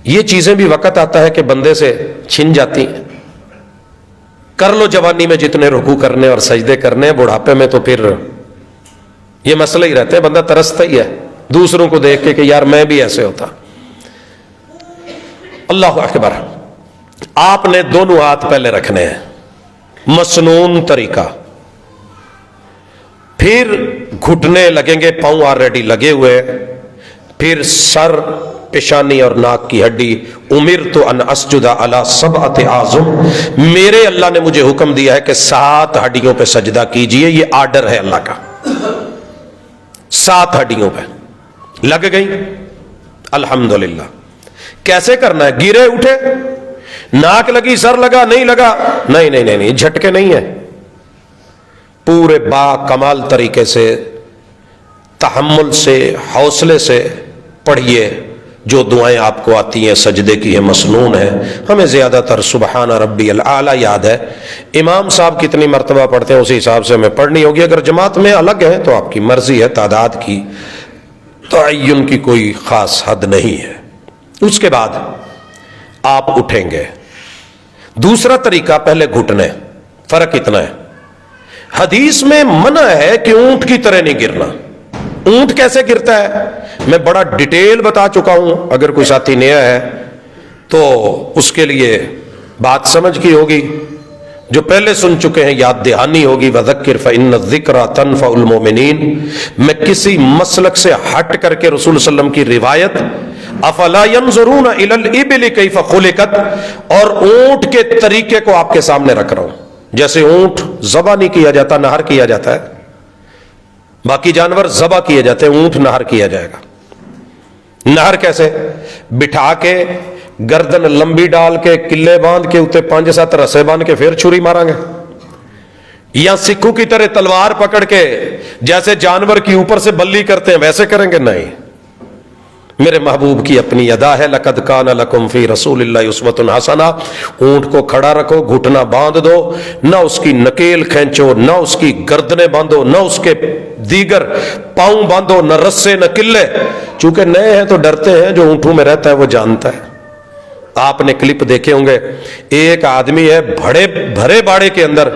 یہ چیزیں بھی وقت آتا ہے کہ بندے سے چھن جاتی ہیں. کر لو جوانی میں جتنے رکوع کرنے اور سجدے کرنے ہیں، بڑھاپے میں تو پھر یہ مسئلہ ہی رہتا ہے، بندہ ترستا ہی ہے دوسروں کو دیکھ کے کہ یار میں بھی ایسے ہوتا. اللہ اکبر. آپ نے دونوں ہاتھ پہلے رکھنے ہیں، مسنون طریقہ. پھر گھٹنے لگیں گے، پاؤں آلریڈی لگے ہوئے. پھر سر، پیشانی اور ناک کی ہڈی. امرت ان اسجد علی 7 اعظم، میرے اللہ نے مجھے حکم دیا ہے کہ 7 ہڈیوں پہ سجدہ کیجئے. یہ آرڈر ہے اللہ کا. 7 ہڈیوں پہ لگ گئی. الحمدللہ. کیسے کرنا ہے؟ گرے اٹھے، ناک لگی، سر لگا، نہیں لگا، نہیں، جھٹکے نہیں ہے. پورے با کمال طریقے سے، تحمل سے، حوصلے سے پڑھیے. جو دعائیں آپ کو آتی ہیں سجدے کی ہیں، مسنون ہیں. ہمیں زیادہ تر سبحان ربی الاعلیٰ یاد ہے. امام صاحب کتنی مرتبہ پڑھتے ہیں اسی حساب سے ہمیں پڑھنی ہوگی. اگر جماعت میں الگ ہے تو آپ کی مرضی ہے، تعداد کی تعین کی کوئی خاص حد نہیں ہے. اس کے بعد آپ اٹھیں گے. دوسرا طریقہ، پہلے گھٹنے. فرق اتنا ہے، حدیث میں منع ہے کہ اونٹ کی طرح نہیں گرنا. اونٹ کیسے گرتا ہے میں بڑا ڈیٹیل بتا چکا ہوں. اگر کوئی ساتھی نیا ہے تو اس کے لیے بات سمجھ کی ہوگی، جو پہلے سن چکے ہیں یاد دہانی ہوگی. وذکر فإن الذکر تنفع المؤمنین. میں کسی مسلک سے ہٹ کر کے رسول صلی اللہ علیہ وسلم کی روایت افلا ينظرون الى الابل كيف خلقت اور اونٹ کے طریقے کو آپ کے سامنے رکھ رہا ہوں. جیسے اونٹ ذبح نہیں کیا جاتا، نہر کیا جاتا ہے. باقی جانور ذبح کیے جاتے ہیں، اونٹ نہر کیا جائے گا. نہر کیسے؟ بٹھا کے گردن لمبی ڈال کے قلے باندھ کے اتنے 5-7 رسے باندھ کے پھر چھری ماریں گے، یا سکھوں کی طرح تلوار پکڑ کے جیسے جانور کی اوپر سے بلی کرتے ہیں ویسے کریں گے؟ نہیں. میرے محبوب کی اپنی ادا ہے، لقد کان لکم فی رسول اللہ اسوۃ حسنہ. اونٹ کو کھڑا رکھو، گھٹنا باندھ دو، نہ اس کی نکیل کھینچو، نہ اس کی گردنیں باندھو، نہ اس کے دیگر پاؤں باندھو، نہ رسے نہ قلے. چونکہ نئے ہیں تو ڈرتے ہیں، جو اونٹوں میں رہتا ہے وہ جانتا ہے. آپ نے کلپ دیکھے ہوں گے، ایک آدمی ہے بھرے باڑے کے اندر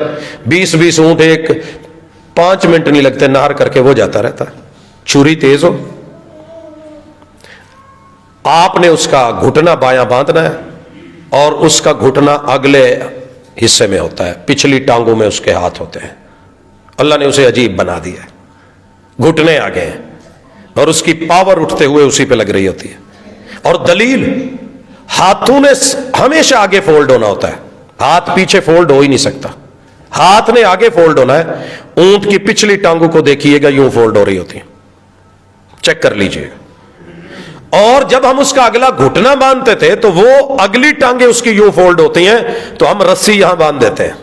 20 اونٹ، ایک 5 منٹ نہیں لگتے نہر کر کے وہ جاتا رہتا ہے. چھری تیز ہو. آپ نے اس کا گھٹنا بایاں باندھنا ہے اور اس کا گھٹنا اگلے حصے میں ہوتا ہے، پچھلی ٹانگوں میں اس کے ہاتھ ہوتے ہیں. اللہ نے اسے عجیب بنا دیا ہے. گھٹنے آگے ہیں اور اس کی پاور اٹھتے ہوئے اسی پہ لگ رہی ہوتی ہے. اور دلیل، ہاتھوں نے ہمیشہ آگے فولڈ ہونا ہوتا ہے. ہاتھ پیچھے فولڈ ہو ہی نہیں سکتا، ہاتھ نے آگے فولڈ ہونا ہے. اونٹ کی پچھلی ٹانگوں کو دیکھیے گا، یوں فولڈ ہو رہی ہوتی ہیں، چیک کر لیجئے گا. اور جب ہم اس کا اگلا گھٹنا باندھتے تھے تو وہ اگلی ٹانگیں اس کی یوں فولڈ ہوتی ہیں، تو ہم رسی یہاں باندھ دیتے ہیں.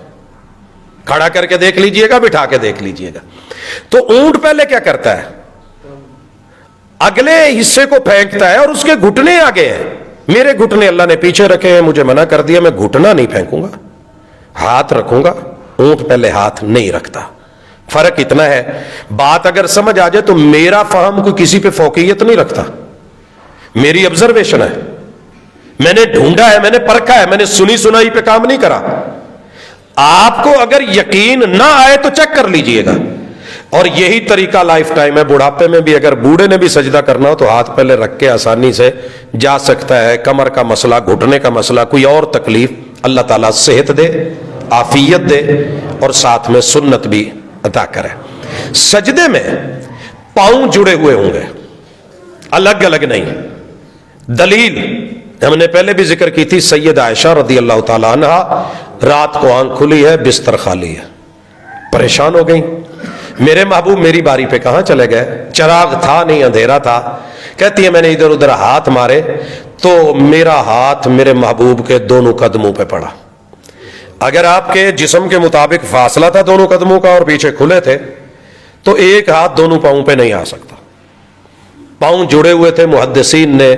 کھڑا کر کے دیکھ لیجئے گا، بٹھا کے دیکھ لیجئے گا. تو اونٹ پہلے کیا کرتا ہے؟ اگلے حصے کو پھینکتا ہے اور اس کے گھٹنے آگے ہیں. میرے گھٹنے اللہ نے پیچھے رکھے ہیں، مجھے منع کر دیا میں گھٹنا نہیں پھینکوں گا، ہاتھ رکھوں گا. اونٹ پہلے ہاتھ نہیں رکھتا. فرق اتنا ہے. بات اگر سمجھ آ جائے تو میرا فہم کوئی کسی پہ فوقیت نہیں رکھتا، میری آبزرویشن ہے، میں نے ڈھونڈا ہے، میں نے پرکھا ہے، میں نے سنی سنائی پہ کام نہیں کرا. آپ کو اگر یقین نہ آئے تو چیک کر لیجئے گا. اور یہی طریقہ لائف ٹائم ہے. بڑھاپے میں بھی اگر بوڑھے نے بھی سجدہ کرنا ہو تو ہاتھ پہلے رکھ کے آسانی سے جا سکتا ہے. کمر کا مسئلہ، گھٹنے کا مسئلہ، کوئی اور تکلیف، اللہ تعالیٰ صحت دے، عافیت دے اور ساتھ میں سنت بھی عطا کرے. سجدے میں پاؤں جڑے ہوئے ہوں گے، الگ الگ نہیں. دلیل ہم نے پہلے بھی ذکر کی تھی. سید عائشہ رضی اللہ تعالی عنہ رات کو آنکھ کھلی ہے، بستر خالی ہے، پریشان ہو گئی. میرے محبوب میری باری پہ کہاں چلے گئے؟ چراغ تھا نہیں، اندھیرا تھا. کہتی ہے میں نے ادھر ادھر ہاتھ مارے تو میرا ہاتھ میرے محبوب کے دونوں قدموں پہ پڑا. اگر آپ کے جسم کے مطابق فاصلہ تھا دونوں قدموں کا اور پیچھے کھلے تھے تو ایک ہاتھ دونوں پاؤں پہ نہیں آ سکتا. پاؤں جڑے ہوئے تھے. محدثین نے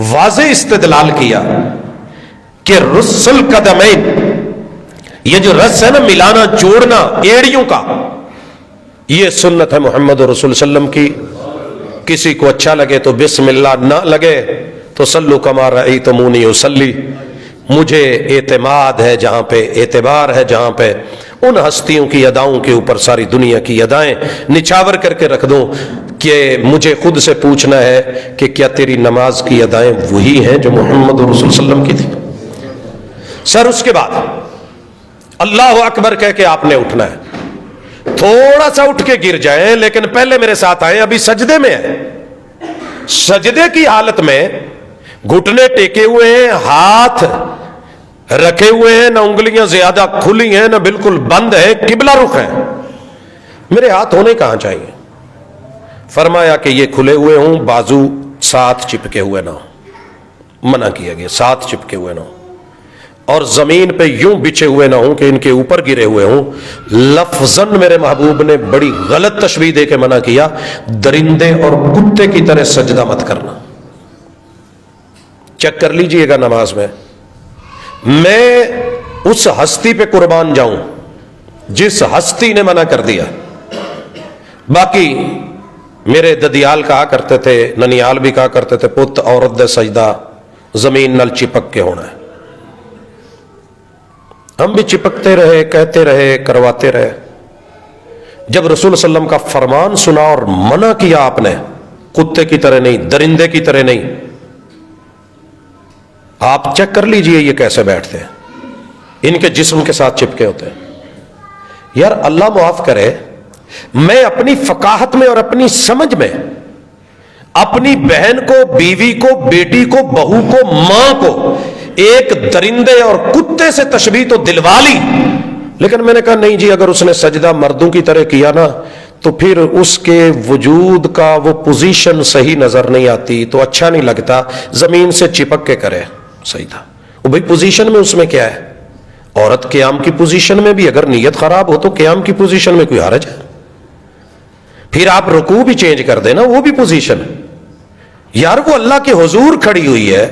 واضح استدلال کیا کہ رس القدمین، یہ جو رس ہے نا، ملانا جوڑنا ایڑیوں کا، یہ سنت ہے محمد رسول وسلم کی. کسی کو اچھا لگے تو بسم اللہ، نہ لگے تو صلو کما رأیتمونی اصلی. مجھے اعتماد ہے جہاں پہ، اعتبار ہے جہاں پہ ان ہستیوں کی اداؤں کے اوپر ساری دنیا کی ادائیں نچھاور کر کے رکھ دوں کہ مجھے خود سے پوچھنا ہے کہ کیا تیری نماز کی ادائیں وہی ہیں جو محمد رسول وسلم کی تھی. سر اس کے بعد اللہ اکبر کہہ کے آپ نے اٹھنا ہے. تھوڑا سا اٹھ کے گر جائیں لیکن پہلے میرے ساتھ آئیں. ابھی سجدے میں ہیں. سجدے کی حالت میں گھٹنے ٹیکے ہوئے ہیں، ہاتھ رکھے ہوئے ہیں، نہ انگلیاں زیادہ کھلی ہیں نہ بالکل بند ہے، قبلہ رخ ہے. میرے ہاتھ ہونے کہاں چاہیے؟ فرمایا کہ یہ کھلے ہوئے ہوں، بازو ساتھ چپکے ہوئے نہ ہوں. منع کیا گیا ساتھ چپکے ہوئے نہ ہوں، اور زمین پہ یوں بچھے ہوئے نہ ہوں کہ ان کے اوپر گرے ہوئے ہوں. لفظاً میرے محبوب نے بڑی غلط تشبیہ دے کے منع کیا، درندے اور کتے کی طرح سجدہ مت کرنا. چیک کر لیجئے گا نماز میں اس ہستی پہ قربان جاؤں جس ہستی نے منع کر دیا. باقی میرے ددیال کہا کرتے تھے، ننیال بھی کہا کرتے تھے، پت عورت دے سجدہ زمین نال چپک کے ہونا ہے. ہم بھی چپکتے رہے، کہتے رہے، کرواتے رہے. جب رسول صلی اللہ علیہ وسلم کا فرمان سنا اور منع کیا آپ نے، کتے کی طرح نہیں، درندے کی طرح نہیں. آپ چیک کر لیجئے یہ کیسے بیٹھتے ہیں، ان کے جسم کے ساتھ چپکے ہوتے ہیں. یار اللہ معاف کرے، میں اپنی فقاہت میں اور اپنی سمجھ میں اپنی بہن کو، بیوی کو، بیٹی کو، بہو کو، ماں کو ایک درندے اور کتے سے تشبیہ تو دلوا لی، لیکن میں نے کہا نہیں جی، اگر اس نے سجدہ مردوں کی طرح کیا نا تو پھر اس کے وجود کا وہ پوزیشن صحیح نظر نہیں آتی، تو اچھا نہیں لگتا. زمین سے چپک کے کرے صحیح تھا. وہ بھائی پوزیشن میں اس میں کیا ہے؟ عورت قیام کی پوزیشن میں بھی اگر نیت خراب ہو تو قیام کی پوزیشن میں کوئی حرج ہے؟ پھر آپ رکوع بھی چینج کر دینا، وہ بھی پوزیشن. یار وہ اللہ کے حضور کھڑی ہوئی ہے،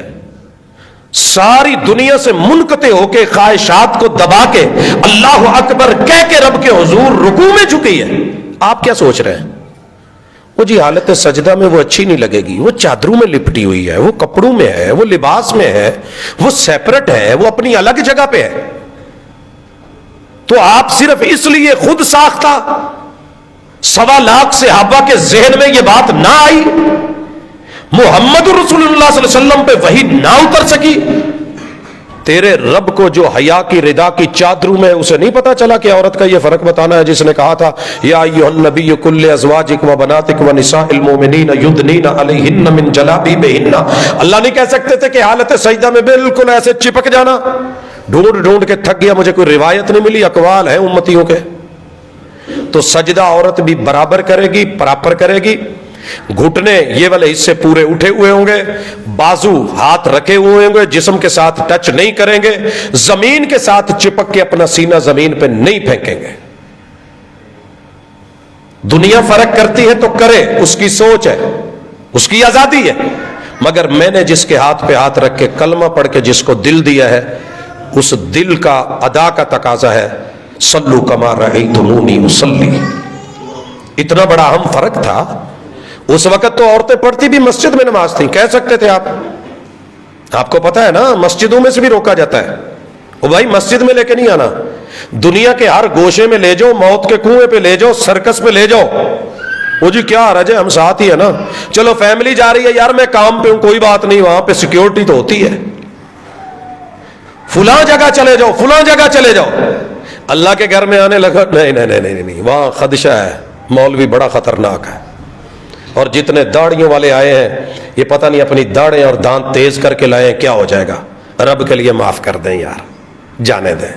ساری دنیا سے منقطع ہو کے خواہشات کو دبا کے اللہ اکبر کہہ کے رب کے حضور رکوع میں جھکی ہے. آپ کیا سوچ رہے ہیں؟ وہ جی حالت سجدہ میں وہ اچھی نہیں لگے گی، وہ چادروں میں لپٹی ہوئی ہے، وہ کپڑوں میں ہے، وہ لباس میں ہے، وہ سیپریٹ ہے، وہ اپنی الگ جگہ پہ ہے. تو آپ صرف اس لیے خود ساختہ 1.25 لاکھ صحابہ کے ذہن میں یہ بات نہ آئی، محمد رسول اللہ صلی اللہ علیہ وسلم پہ وحی نہ اتر سکی؟ تیرے رب کو جو حیا کی رضا کی چادروں میں، اسے نہیں پتا چلا کہ عورت کا یہ فرق بتانا ہے، جس نے کہا تھا یا ایھا النبی کل ازواجک و بناتک و نساء المؤمنین یدنین علیہن من جلابیبہن. اللہ نہیں کہہ سکتے تھے کہ حالت سجدہ میں بالکل ایسے چپک جانا؟ ڈھونڈ ڈھونڈ کے تھک گیا، مجھے کوئی روایت نہیں ملی، اقوال ہیں امتیوں کے. تو سجدہ عورت بھی برابر کرے گی، پراپر کرے گی. گھٹنے یہ والے حصے پورے اٹھے ہوئے ہوں گے، بازو ہاتھ رکھے ہوئے ہوں گے، جسم کے ساتھ ٹچ نہیں کریں گے، زمین کے ساتھ چپک کے اپنا سینہ زمین پہ نہیں پھینکیں گے. دنیا فرق کرتی ہے تو کرے، اس کی سوچ ہے، اس کی آزادی ہے. مگر میں نے جس کے ہاتھ پہ ہاتھ رکھ کے کلمہ پڑھ کے جس کو دل دیا ہے، اس دل کا ادا کا تقاضا ہے صلو کما رأیتمونی اصلی. اتنا بڑا اہم فرق تھا. اس وقت تو عورتیں پڑھتی بھی مسجد میں نماز تھیں، کہہ سکتے تھے آپ کو پتا ہے نا، مسجدوں میں سے بھی روکا جاتا ہے. وہ بھائی مسجد میں لے کے نہیں آنا، دنیا کے ہر گوشے میں لے جاؤ، موت کے کنویں پہ لے جاؤ، سرکس پہ لے جاؤ. وہ جی کیا حرج ہے، ہم ساتھ ہی ہے نا. چلو فیملی جا رہی ہے، یار میں کام پہ ہوں، کوئی بات نہیں، وہاں پہ سیکیورٹی تو ہوتی ہے. فلاں جگہ چلے جاؤ، فلاں جگہ چلے جاؤ. اللہ کے گھر میں آنے لگا، نہیں نہیں نہیں نہیں، وہاں خدشہ ہے، مولوی بڑا خطرناک ہے. اور جتنے داڑھیوں والے آئے ہیں، یہ پتہ نہیں اپنی داڑھیں اور دانت تیز کر کے لائے ہیں، کیا ہو جائے گا. رب کے لیے معاف کر دیں یار، جانے دیں،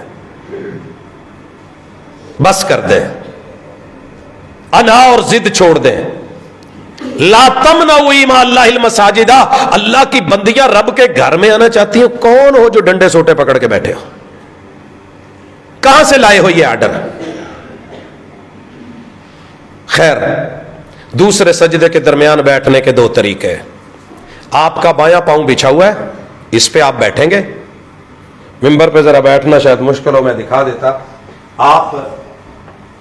بس کر دیں، انا اور ضد چھوڑ دیں. لا تمنعوا مع اللہ المساجد. اللہ کی بندیاں رب کے گھر میں آنا چاہتی ہیں، کون ہو جو ڈنڈے سوٹے پکڑ کے بیٹھے ہو؟ کہاں سے لائے ہو یہ آرڈر؟ خیر، دوسرے سجدے کے درمیان بیٹھنے کے دو طریقے ہیں. آپ کا بایاں پاؤں بچھا ہوا ہے، اس پہ آپ بیٹھیں گے. ممبر پہ ذرا بیٹھنا شاید مشکل ہو، میں دکھا دیتا. آپ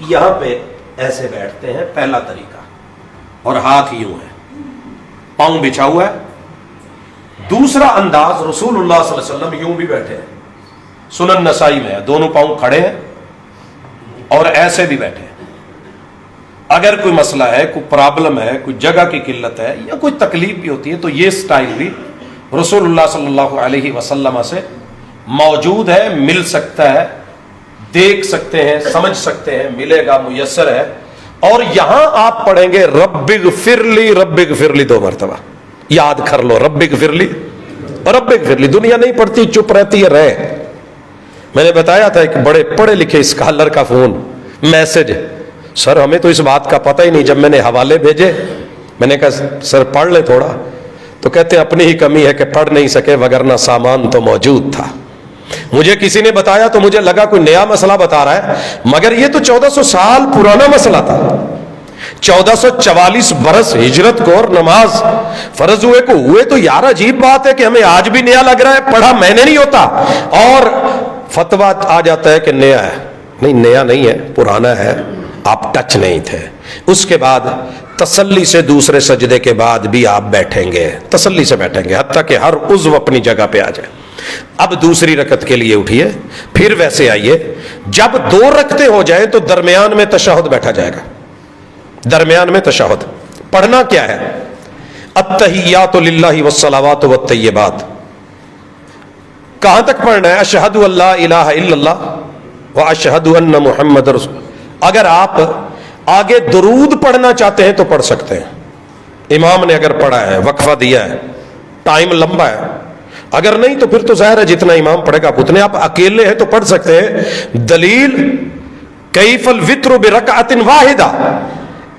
یہاں پہ ایسے بیٹھتے ہیں، پہلا طریقہ، اور ہاتھ یوں ہے، پاؤں بچھا ہوا ہے. دوسرا انداز رسول اللہ صلی اللہ علیہ وسلم یوں بھی بیٹھے ہیں، سنن نسائی میں ہے، دونوں پاؤں کھڑے ہیں اور ایسے بھی بیٹھے ہیں. اگر کوئی مسئلہ ہے، کوئی پرابلم ہے، کوئی جگہ کی قلت ہے یا کوئی تکلیف بھی ہوتی ہے تو یہ سٹائل بھی رسول اللہ صلی اللہ علیہ وسلم سے موجود ہے، مل سکتا ہے، دیکھ سکتے ہیں، سمجھ سکتے ہیں، ملے گا، میسر ہے. اور یہاں آپ پڑھیں گے رب اغفر لی، رب اغفر لی 2 مرتبہ. یاد کر لو، رب اغفر لی، رب اغفر لی. دنیا نہیں پڑھتی، چپ رہتی ہے، رہے. میں نے بتایا تھا ایک بڑے پڑھے لکھے اسکالر کا فون میسج، سر ہمیں تو اس بات کا پتہ ہی نہیں. جب میں نے حوالے بھیجے، میں نے کہا سر پڑھ لے تھوڑا، تو کہتے اپنی ہی کمی ہے کہ پڑھ نہیں سکے، وگرنہ سامان تو موجود تھا. مجھے کسی نے بتایا تو مجھے لگا کوئی نیا مسئلہ بتا رہا ہے، مگر یہ تو 1400 سال پرانا مسئلہ تھا. 1444 برس ہجرت کو اور نماز فرض ہوئے تو یار عجیب بات ہے کہ ہمیں آج بھی نیا لگ رہا ہے. پڑھا میں نے نہیں ہوتا اور فتویٰ آ جاتا ہے کہ نیا ہے. نہیں، نیا نہیں ہے، پرانا ہے، آپ ٹچ نہیں تھے. اس کے بعد تسلی سے دوسرے سجدے کے بعد بھی آپ بیٹھیں گے، تسلی سے بیٹھیں گے حتیٰ کہ ہر عضو اپنی جگہ پہ آ جائے. اب دوسری رکعت کے لیے اٹھیے، پھر ویسے آئیے. جب 2 رکعتیں ہو جائیں تو درمیان میں تشہد بیٹھا جائے گا. درمیان میں تشہد پڑھنا کیا ہے؟ التحیات للہ والصلوات والطیبات. کہاں تک پڑھنا ہے؟ اشہد ان لا الہ الا اللہ واشہد ان محمد رسول. اگر آپ آگے درود پڑھنا چاہتے ہیں تو پڑھ سکتے ہیں. امام نے اگر پڑھا ہے، وقفہ دیا ہے، ٹائم لمبا ہے. اگر نہیں تو پھر تو ظاہر ہے جتنا امام پڑھے گا اتنے. آپ اکیلے ہیں تو پڑھ سکتے ہیں. دلیل کیف الوتر برکعۃ واحدہ،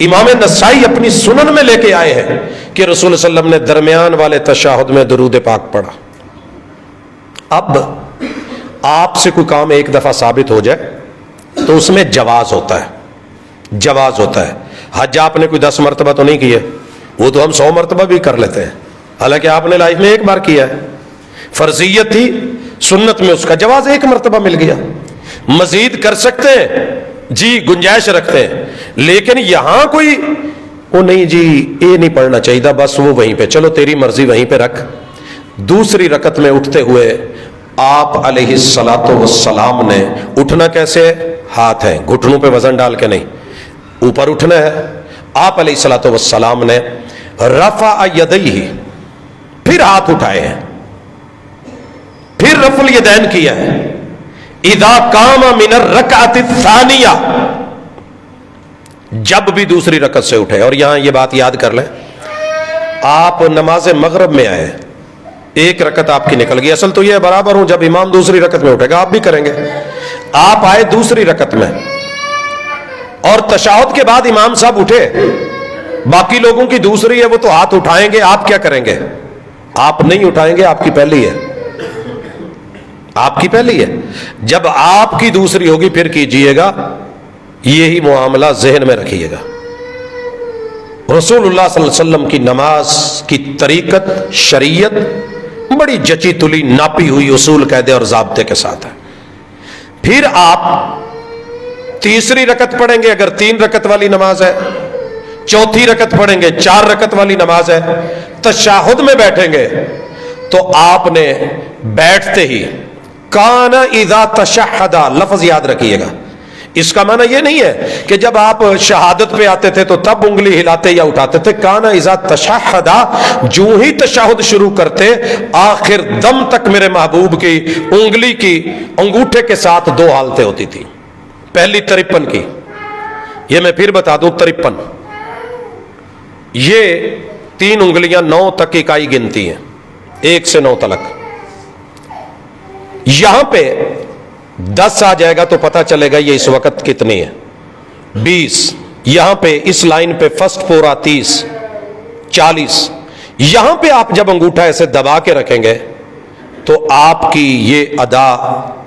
امام نسائی اپنی سنن میں لے کے آئے ہیں کہ رسول صلی اللہ علیہ وسلم نے درمیان والے تشہد میں درود پاک پڑھا. اب آپ سے کوئی کام ایک دفعہ ثابت ہو جائے تو اس میں جواز ہوتا ہے، جواز ہوتا ہے. حج آپ نے کوئی 10 مرتبہ تو نہیں کیا، وہ تو ہم 100 مرتبہ بھی کر لیتے ہیں، حالانکہ آپ نے لائف میں ایک بار کیا ہے. فرضیت تھی، سنت میں اس کا جواز 1 مرتبہ مل گیا. مزید کر سکتے ہیں جی، گنجائش رکھتے ہیں. لیکن یہاں کوئی وہ نہیں جی یہ نہیں پڑھنا چاہیے، بس وہ وہیں پہ چلو تیری مرضی وہیں پہ رکھ. دوسری رکعت میں اٹھتے ہوئے آپ علیہ الصلاۃ والسلام نے اٹھنا کیسے؟ ہاتھ ہیں گھٹنوں پہ وزن ڈال کے نہیں، اوپر اٹھنا ہے. آپ علیہ الصلاۃ والسلام نے رفع یدیہ، پھر ہاتھ اٹھائے ہیں، پھر رفع الیدین کیا ہے. اذا قام من الرکعۃ الثانیہ، جب بھی دوسری رکعت سے اٹھے. اور یہاں یہ بات یاد کر لیں، آپ نماز مغرب میں آئے، 1 رکعت آپ کی نکل گئی. اصل تو یہ برابر ہوں، جب امام دوسری رکعت میں اٹھے گا آپ بھی کریں گے. آپ آئے دوسری رکعت میں اور تشہد کے بعد امام صاحب اٹھے، باقی لوگوں کی دوسری ہے وہ تو ہاتھ اٹھائیں گے، آپ کیا کریں گے؟ آپ نہیں اٹھائیں گے، آپ کی پہلی ہے، آپ کی پہلی ہے. جب آپ کی دوسری ہوگی پھر کیجئے گا. یہی معاملہ ذہن میں رکھیے گا. رسول اللہ صلی اللہ علیہ وسلم کی نماز کی طریقت، شریعت بڑی جچی تلی ناپی ہوئی اصول، قاعدے اور ضابطے کے ساتھ ہے. پھر آپ تیسری رکعت پڑھیں گے اگر 3 رکعت والی نماز ہے، چوتھی رکعت پڑھیں گے 4 رکعت والی نماز ہے. تشہد میں بیٹھیں گے تو آپ نے بیٹھتے ہی کان اذا تشہد، لفظ یاد رکھیے گا. اس کا معنی یہ نہیں ہے کہ جب آپ شہادت پہ آتے تھے تو تب انگلی ہلاتے یا اٹھاتے تھے. کان اذا تشہد، جو ہی تشہد شروع کرتے آخر دم تک میرے محبوب کی انگلی کی انگوٹھے کے ساتھ 2 حالتیں ہوتی تھی. پہلی 53 کی، یہ میں پھر بتا دوں 53، یہ 3 انگلیاں 9 تک اکائی گنتی ہیں، 1 سے 9 تلک. یہاں پہ 10 آ جائے گا تو پتہ چلے گا یہ اس وقت کتنی ہے، 20. یہاں پہ اس لائن پہ فرسٹ پورا 30، 40. یہاں پہ آپ جب انگوٹھا ایسے دبا کے رکھیں گے تو آپ کی یہ ادا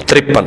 53।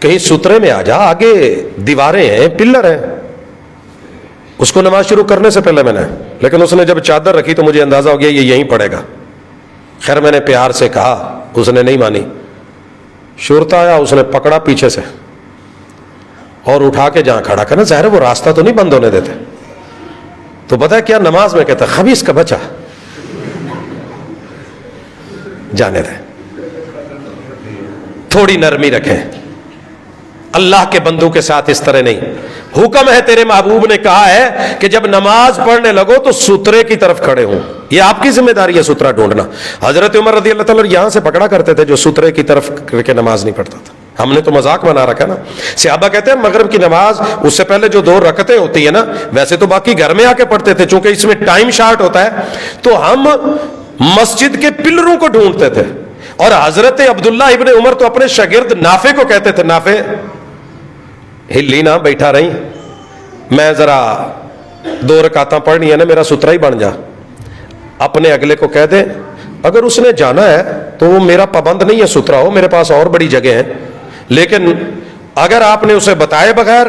کہیں سترے میں آ جا, آگے دیواریں ہیں, پلر ہیں. اس کو نماز شروع کرنے سے پہلے میں نے, لیکن اس نے جب چادر رکھی تو مجھے اندازہ ہو گیا یہ یہیں پڑے گا. خیر میں نے پیار سے کہا, اس نے نہیں مانی. شورتا آیا, اس نے پکڑا پیچھے سے اور اٹھا کے جہاں کھڑا کرنا. ظاہر وہ راستہ تو نہیں بند ہونے دیتے. تو پتہ ہے کیا نماز میں کہتا, خبیث کا بچہ, جانے دیں, تھوڑی نرمی رکھیں. اللہ کے بندوں کے ساتھ اس طرح نہیں. حکم ہے, تیرے محبوب نے کہا ہے کہ جب نماز پڑھنے لگو تو سترے کی طرف کھڑے ہوں. یہ آپ کی ذمہ داری ہے سترا ڈھونڈنا. حضرت عمر رضی اللہ تعالیٰ یہاں سے پکڑا کرتے تھے جو سترے کی طرف کر کے نماز نہیں پڑھتا تھا. ہم نے تو مذاق بنا رکھا نا. صحابہ کہتے ہیں مغرب کی نماز اس سے پہلے جو 2 رکعتیں ہوتی ہے نا, ویسے تو باقی گھر میں آ کے پڑھتے تھے, چونکہ اس میں ٹائم شارٹ ہوتا ہے تو ہم مسجد کے پلروں کو ڈھونڈتے تھے. اور حضرت عبداللہ ابن عمر تو اپنے شاگرد نافع کو کہتے تھے, نافع ہلی نہ بیٹھا رہی, میں ذرا 2 رکعتاں پڑھنی ہے نا, میرا سترا ہی بن جا. اپنے اگلے کو کہہ دیں اگر اس نے جانا ہے تو وہ میرا پابند نہیں ہے سترا ہو, میرے پاس اور بڑی جگہ ہیں. لیکن اگر آپ نے اسے بتائے بغیر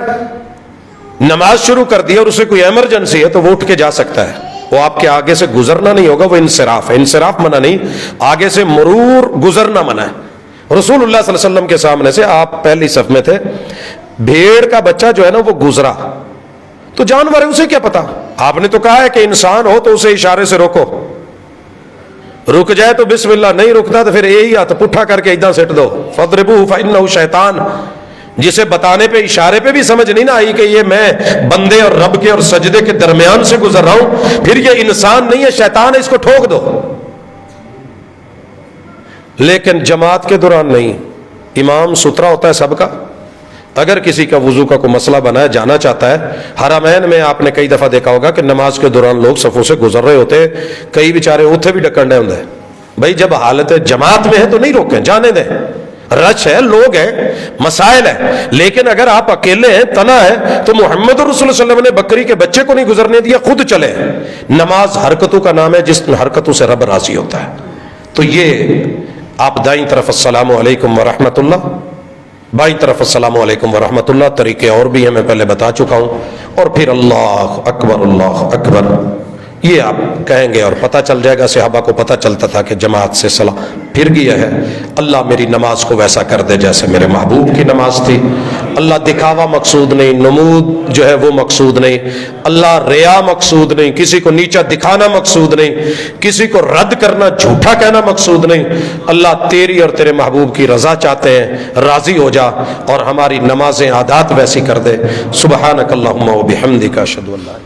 نماز شروع کر دی اور اسے کوئی ایمرجنسی ہے تو وہ اٹھ کے جا سکتا ہے. وہ آپ کے آگے سے گزرنا نہیں ہوگا, وہ انصراف ہے. انصراف منع نہیں, آگے سے مرور گزرنا منع ہے. رسول اللہ صلی اللہ علیہ وسلم کے سامنے سے آپ پہلی صف میں تھے, بھیڑ کا بچہ جو ہے نا وہ گزرا, تو جانور ہے اسے کیا پتا. آپ نے تو کہا ہے کہ انسان ہو تو اسے اشارے سے روکو, رک جائے تو بسم اللہ, نہیں رکتا تو پھر یہی ہاتھ پٹھا کر کے ادھر سٹ دو. فضربوہ فإنہ شیطان, جسے بتانے پہ اشارے پہ بھی سمجھ نہیں نہ آئی کہ یہ میں بندے اور رب کے اور سجدے کے درمیان سے گزر رہا ہوں, پھر یہ انسان نہیں ہے شیطان ہے, اس کو ٹھوک دو. لیکن جماعت کے دوران نہیں, امام سترا ہوتا ہے سب کا. اگر کسی کا وضو کا کوئی مسئلہ بنا ہے, جانا چاہتا ہے, حرمین میں آپ نے کئی دفعہ دیکھا ہوگا کہ نماز کے دوران لوگ صفوں سے گزر رہے ہوتے, کئی بیچارے اتھے بھی ڈکن رہے ہوتے. بھائی جب حالت جماعت میں ہے تو نہیں روکیں, جانے دیں. رش ہے, لوگ ہیں, مسائل ہے. لیکن اگر آپ اکیلے ہیں, تنا ہے, تو محمد رسول اللہ صلی اللہ علیہ وسلم نے بکری کے بچے کو نہیں گزرنے دیا, خود چلے. نماز حرکتوں کا نام ہے, جس حرکتوں سے رب راضی ہوتا ہے. تو یہ آپ دائیں طرف السلام علیکم ورحمۃ اللہ, بائیں طرف السلام علیکم ورحمۃ اللہ. طریقے اور بھی ہیں, میں پہلے بتا چکا ہوں. اور پھر اللہ اکبر اللہ اکبر یہ آپ کہیں گے اور پتہ چل جائے گا. صحابہ کو پتہ چلتا تھا کہ جماعت سے صلاح پھر گیا ہے. اللہ میری نماز کو ویسا کر دے جیسے میرے محبوب کی نماز تھی. اللہ دکھاوا مقصود نہیں, نمود جو ہے وہ مقصود نہیں. اللہ ریا مقصود نہیں, کسی کو نیچا دکھانا مقصود نہیں, کسی کو رد کرنا جھوٹا کہنا مقصود نہیں. اللہ تیری اور تیرے محبوب کی رضا چاہتے ہیں, راضی ہو جا اور ہماری نمازیں عادات ویسی کر دے. سبحانک اللہم و بحمدک اشہد ان لا